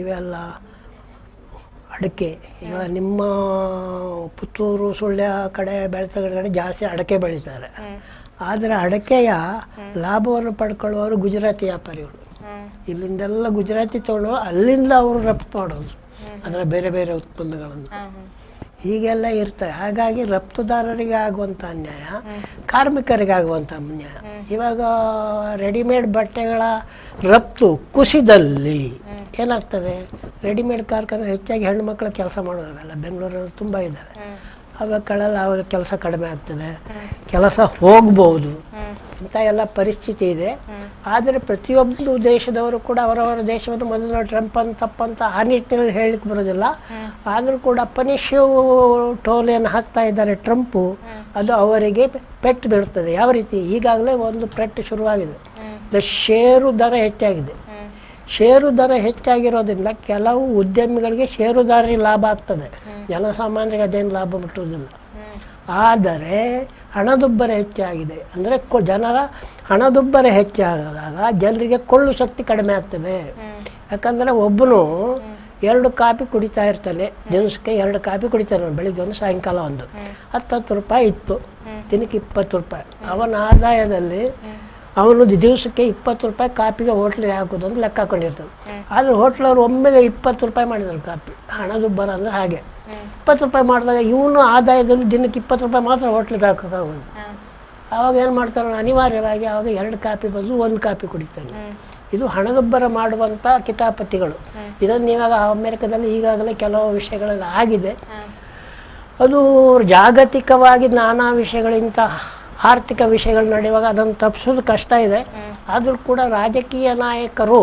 ಇವೆಲ್ಲ ಅಡಿಕೆ, ಈಗ ನಿಮ್ಮ ಪುತ್ತೂರು ಸುಳ್ಯ ಕಡೆ ಕಡೆ ಜಾಸ್ತಿ ಅಡಿಕೆ ಬೆಳೀತಾರೆ. ಆದರೆ ಅಡಿಕೆಯ ಲಾಭವನ್ನು ಪಡ್ಕೊಳ್ಳುವವರು ಗುಜರಾತಿ ವ್ಯಾಪಾರಿಗಳು. ಇಲ್ಲಿಂದೆಲ್ಲ ಗುಜರಾತಿ ತೊಗೊಂಡು ಅಲ್ಲಿಂದ ಅವರು ರಫ್ತು ಮಾಡೋದು ಅದರ ಬೇರೆ ಬೇರೆ ಉತ್ಪನ್ನಗಳನ್ನು. ಹೀಗೆಲ್ಲ ಇರ್ತವೆ. ಹಾಗಾಗಿ ರಫ್ತುದಾರರಿಗೆ ಆಗುವಂಥ ಅನ್ಯಾಯ, ಕಾರ್ಮಿಕರಿಗೆ ಆಗುವಂಥ ಅನ್ಯಾಯ. ಇವಾಗ ರೆಡಿಮೇಡ್ ಬಟ್ಟೆಗಳ ರಫ್ತು ಕುಸಿದಲ್ಲಿ ಏನಾಗ್ತದೆ, ರೆಡಿಮೇಡ್ ಕಾರ್ಖಾನೆ ಹೆಚ್ಚಾಗಿ ಹೆಣ್ಣು ಮಕ್ಕಳು ಕೆಲಸ ಮಾಡೋದಲ್ಲ, ಬೆಂಗಳೂರಲ್ಲಿ ತುಂಬ ಇದ್ದಾವೆ. ಅವುಗಳೆಲ್ಲ ಅವ್ರ ಕೆಲಸ ಕಡಿಮೆ ಆಗ್ತದೆ, ಕೆಲಸ ಹೋಗ್ಬೋದು, ಇಂಥ ಎಲ್ಲ ಪರಿಸ್ಥಿತಿ ಇದೆ. ಆದರೆ ಪ್ರತಿಯೊಂದು ದೇಶದವರು ಕೂಡ ಅವರವರ ದೇಶವನ್ನು ಮೊದಲು ಟ್ರಂಪ್ ಅಂತ ತಪ್ಪಂತ ಆ ನಿಟ್ಟಿನಲ್ಲಿ ಹೇಳಲಿಕ್ಕೆ ಬರೋದಿಲ್ಲ. ಆದರೂ ಕೂಡ ಪನಿಷಿವ್ ಟೋಲಿಯನ್ನು ಹಾಕ್ತಾ ಇದ್ದಾರೆ ಟ್ರಂಪು, ಅದು ಅವರಿಗೆ ಪೆಟ್ಟು ಬೀಳ್ತದೆ. ಯಾವ ರೀತಿ, ಈಗಾಗಲೇ ಒಂದು ಪೆಟ್ಟು ಶುರುವಾಗಿದೆ. ಷೇರು ದರ ಹೆಚ್ಚಾಗಿದೆ. ಷೇರು ದರ ಹೆಚ್ಚಾಗಿರೋದ್ರಿಂದ ಕೆಲವು ಉದ್ಯಮಿಗಳಿಗೆ ಷೇರುದಾರರಿಗೆ ಲಾಭ ಆಗ್ತದೆ, ಜನಸಾಮಾನ್ಯರಿಗೆ ಅದೇನು ಲಾಭ ಮುಟ್ಟುವುದಿಲ್ಲ. ಆದರೆ ಹಣದುಬ್ಬರ ಹೆಚ್ಚಾಗಿದೆ. ಅಂದರೆ ಜನರ ಹಣದುಬ್ಬರ ಹೆಚ್ಚಾದಾಗ ಜನರಿಗೆ ಕೊಳ್ಳು ಶಕ್ತಿ ಕಡಿಮೆ ಆಗ್ತದೆ. ಯಾಕಂದರೆ ಒಬ್ಬನು 2 ಕಾಫಿ ಕುಡಿತಾ ಇರ್ತಾನೆ, ದಿವಸಕ್ಕೆ 2 ಕಾಫಿ ಕುಡಿತಾನೆ, ಬೆಳಿಗ್ಗೆ ಒಂದು ಸಾಯಂಕಾಲ ಒಂದು. 10 ರೂಪಾಯಿ ಇತ್ತು, ದಿನಕ್ಕೆ 20 ರೂಪಾಯಿ. ಅವನ ಆದಾಯದಲ್ಲಿ ಅವನು ದಿವಸಕ್ಕೆ 20 ರೂಪಾಯಿ ಕಾಪಿಗೆ ಹೋಟ್ಲಿಗೆ ಹಾಕೋದು ಅಂತ ಲೆಕ್ಕ ಹಾಕೊಂಡಿರ್ತಾನೆ. ಆದರೆ ಹೋಟ್ಲವ್ರು ಒಮ್ಮೆಗೆ 20 ರೂಪಾಯಿ ಮಾಡಿದ್ರು ಕಾಪಿ. ಹಣದುಬ್ಬರ ಅಂದರೆ ಹಾಗೆ 20 ರೂಪಾಯಿ ಮಾಡಿದಾಗ ಇವನು ಆದಾಯದಲ್ಲಿ ದಿನಕ್ಕೆ 20 ರೂಪಾಯಿ ಮಾತ್ರ ಹೋಟ್ಲಿಗೆ ಹಾಕೋಕ್ಕಾಗೋದು. ಆವಾಗ ಏನು ಮಾಡ್ತಾನೆ, ಅನಿವಾರ್ಯವಾಗಿ ಆವಾಗ 2 ಕಾಪಿ ಬದಲು 1 ಕಾಪಿ ಕುಡಿತಾನೆ. ಇದು ಹಣದುಬ್ಬರ ಮಾಡುವಂಥ ಕಿತಾಪತಿಗಳು. ಇದನ್ನು ಇವಾಗ ಅಮೆರಿಕದಲ್ಲಿ ಈಗಾಗಲೇ ಕೆಲವು ವಿಷಯಗಳೆಲ್ಲ ಆಗಿದೆ. ಅದು ಜಾಗತಿಕವಾಗಿ ನಾನಾ ವಿಷಯಗಳಿಂದ ಆರ್ಥಿಕ ವಿಷಯಗಳು ನಡೆಯುವಾಗ ಅದನ್ನು ತಪ್ಪಿಸೋದು ಕಷ್ಟ ಇದೆ. ಆದರೂ ಕೂಡ ರಾಜಕೀಯ ನಾಯಕರು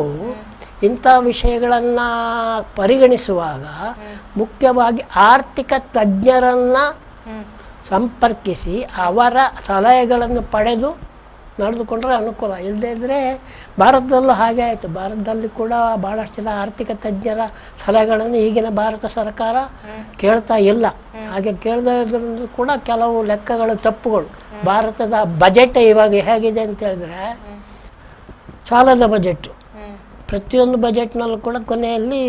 ಇಂಥ ವಿಷಯಗಳನ್ನು ಪರಿಗಣಿಸುವಾಗ ಮುಖ್ಯವಾಗಿ ಆರ್ಥಿಕ ತಜ್ಞರನ್ನು ಸಂಪರ್ಕಿಸಿ ಅವರ ಸಲಹೆಗಳನ್ನು ಪಡೆದು ನಡೆದುಕೊಂಡ್ರೆ ಅನುಕೂಲ. ಇಲ್ಲದೇ ಇದ್ದರೆ ಭಾರತದಲ್ಲೂ ಹಾಗೆ ಆಯಿತು. ಭಾರತದಲ್ಲಿ ಕೂಡ ಭಾಳಷ್ಟು ಜನ ಆರ್ಥಿಕ ತಜ್ಞರ ಸಲಹೆಗಳನ್ನು ಈಗಿನ ಭಾರತ ಸರ್ಕಾರ ಕೇಳ್ತಾ ಇಲ್ಲ. ಹಾಗೆ ಕೇಳದೇ ಇದ್ರೂ ಕೂಡ ಕೆಲವು ಲೆಕ್ಕಗಳು ತಪ್ಪುಗಳು. ಭಾರತದ ಬಜೆಟ್ ಇವಾಗ ಹೇಗಿದೆ ಅಂತ ಹೇಳಿದ್ರೆ ಸಾಲದ ಬಜೆಟ್ಟು. ಪ್ರತಿಯೊಂದು ಬಜೆಟ್ನಲ್ಲೂ ಕೂಡ ಕೊನೆಯಲ್ಲಿ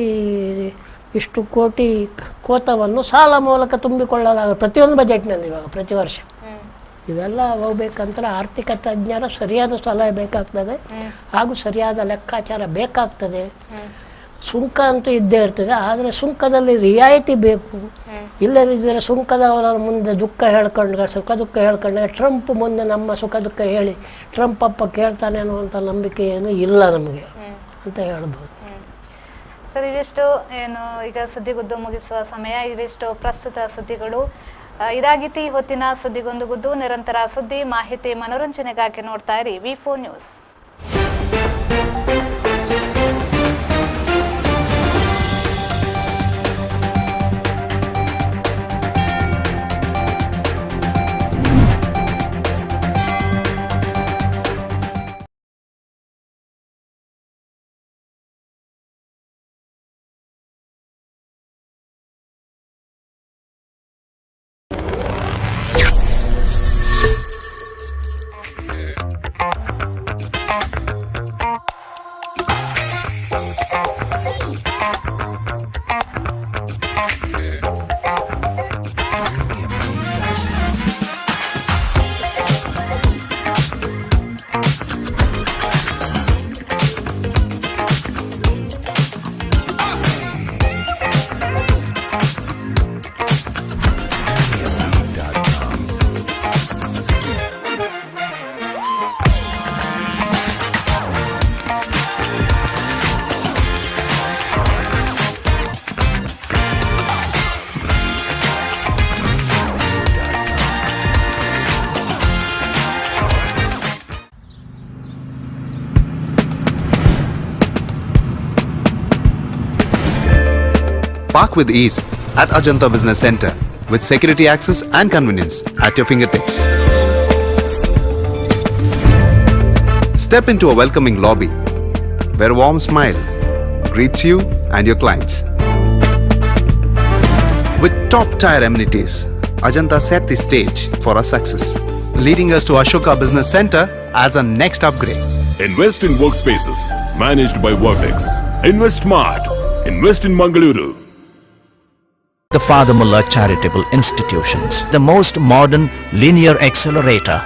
ಇಷ್ಟು ಕೋಟಿ ಕೋತವನ್ನು ಸಾಲ ಮೂಲಕ ತುಂಬಿಕೊಳ್ಳಲಾಗುತ್ತೆ ಪ್ರತಿಯೊಂದು ಬಜೆಟ್ನಲ್ಲಿ ಇವಾಗ ಪ್ರತಿ ವರ್ಷ. ಇವೆಲ್ಲ ಹೋಗ್ಬೇಕಂದ್ರೆ ಆರ್ಥಿಕ ತಜ್ಞರ ಸರಿಯಾದ ಸಲಹೆ ಬೇಕಾಗ್ತದೆ ಹಾಗೂ ಸರಿಯಾದ ಲೆಕ್ಕಾಚಾರ ಬೇಕಾಗ್ತದೆ. ಸುಂಕ ಅಂತೂ ಇದ್ದೇ ಇರ್ತದೆ, ಆದರೆ ಸುಂಕದಲ್ಲಿ ರಿಯಾಯಿತಿ ಬೇಕು. ಇಲ್ಲದಿದ್ದರೆ ಸುಂಕದವರ ಮುಂದೆ ದುಃಖ ಹೇಳ್ಕೊಂಡ್ರೆ ಸುಖ ದುಃಖ ಹೇಳ್ಕೊಂಡ್ರೆ ಟ್ರಂಪ್ ಮುಂದೆ ನಮ್ಮ ಸುಖ ದುಃಖ ಹೇಳಿ ಟ್ರಂಪ್ ಅಪ್ಪ ಕೇಳ್ತಾನೆ ಅನ್ನುವಂಥ ನಂಬಿಕೆ ಏನು ಇಲ್ಲ ನಮಗೆ ಅಂತ ಹೇಳ್ಬೋದು. ಸರ್, ಇವಿಷ್ಟು ಏನು ಈಗ ಸುದ್ದಿಗುದ್ದು ಮುಗಿಸುವ ಸಮಯ. ಇವಿಷ್ಟು ಪ್ರಸ್ತುತ ಸುದ್ದಿಗಳು. ಇದಾಗಿತ್ತು ಈ ಹೊತ್ತಿನ ಸುದ್ದಿಗೊಂದು ಗುದ್ದು. ನಿರಂತರ ಸುದ್ದಿ, ಮಾಹಿತಿ, ಮನೋರಂಜನೆಗಾಗಿ ನೋಡ್ತಾ ಇರಿ V4 news. Park with ease at Ajanta Business Center with security access and convenience at your fingertips. Step into a welcoming lobby where a warm smile greets you and your clients. With top-tier amenities, Ajanta set the stage for our success, leading us to Ashoka Business Center as a next upgrade. Invest in workspaces managed by Vertex. Invest Smart. Invest in Mangaluru. The Father Mullah Charitable Institutions, the most modern linear accelerator,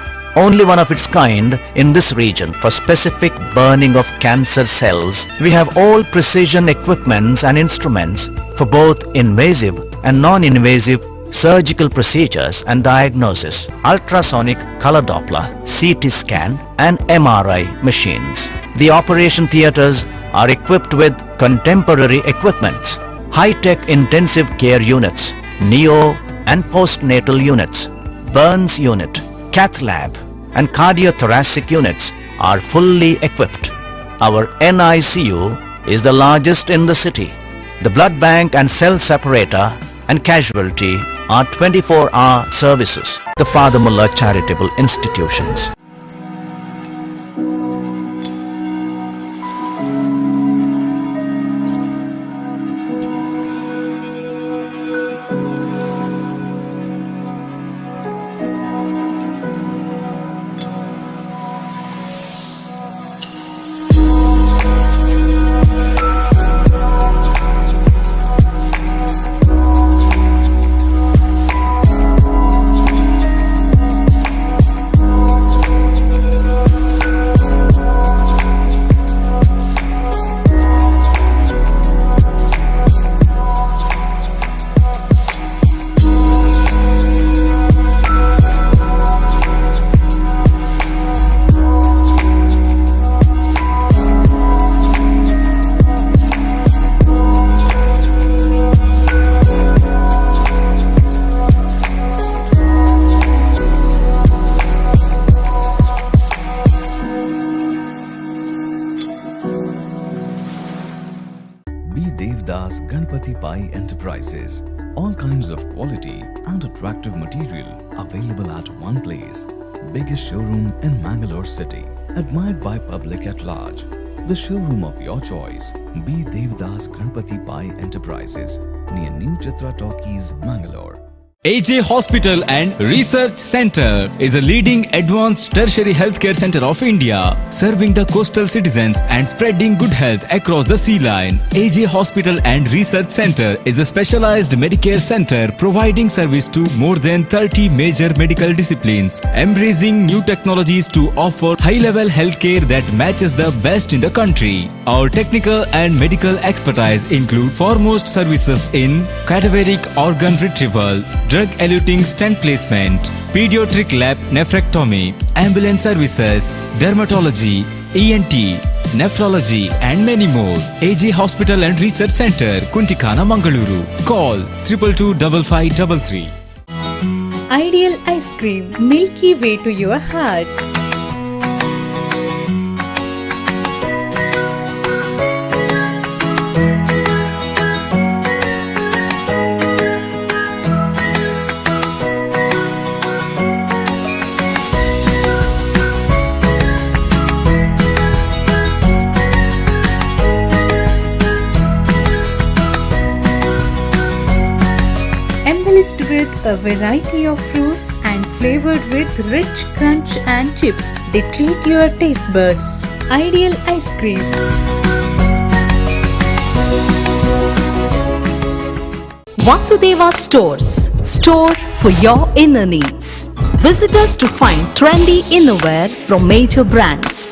only one of its kind in this region for specific burning of cancer cells. We have all precision equipments and instruments for both invasive and non-invasive surgical procedures and diagnosis, ultrasonic color Doppler, CT scan and MRI machines. The operation theaters are equipped with contemporary equipments, high-tech intensive care units, neo and postnatal units, burns unit, cath lab and cardiothoracic units are fully equipped. Our NICU is the largest in the city. The blood bank and cell separator and casualty are 24-hour services. The Father Mullah Charitable Institutions. Pai Enterprises. All kinds of quality and attractive material available at one place. Biggest showroom in Mangalore city. Admired by public at large. The showroom of your choice. B. Devdas Ganpati Pai Enterprises near New Chitra Talkies, Mangalore. AJ Hospital and Research Center is a leading advanced tertiary healthcare center of India, serving the coastal citizens and spreading good health across the sea line. AJ Hospital and Research Center is a specialized Medicare center providing service to more than 30 major medical disciplines, embracing new technologies to offer high-level healthcare that matches the best in the country. Our technical and medical expertise include foremost services in cadaveric organ retrieval, drug-eluting stent placement, pediatric lab nephrectomy, ambulance services, dermatology, ENT, nephrology and many more. AJ Hospital and Research Center, Kuntikana, Mangaluru. Call 222-5533. Ideal ice cream, milky way to your heart. Embellished with a variety of fruits and flavored with rich crunch and chips. They treat your taste buds. Ideal ice cream. Vasudeva Stores. Store for your inner needs. Visit us to find trendy innerwear from major brands.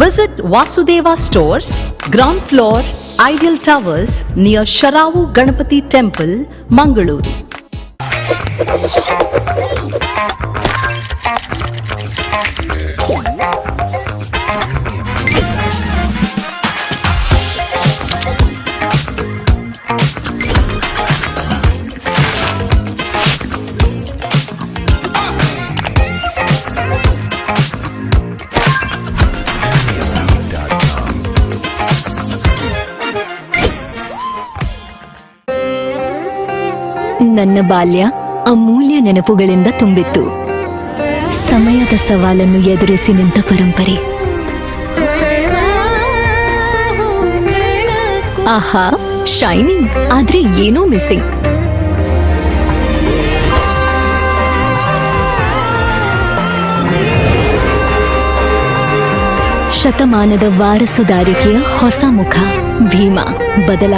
Visit Vasudeva Stores, ground floor, Ideal Towers near Sharavu Ganapati Temple, Mangaluru. ನನ್ನ ಬಾಲ್ಯ ಅಮೂಲ್ಯ ನೆನಪುಗಳಿಂದ ತುಂಬಿತ್ತು. ಸಮಯದ ಸವಾಲನ್ನು ಎದುರಿಸಿ ನಿಂತ ಪರಂಪರೆ. ಆಹಾ, shining, ಆದ್ರೆ ಏನೋ ಮಿಸ್ಸಿಂಗ್. ಶತಮಾನದ ವಾರಸುದಾರಿಕೆಯ ಹೊಸ ಮುಖ ಭೀಮಾ.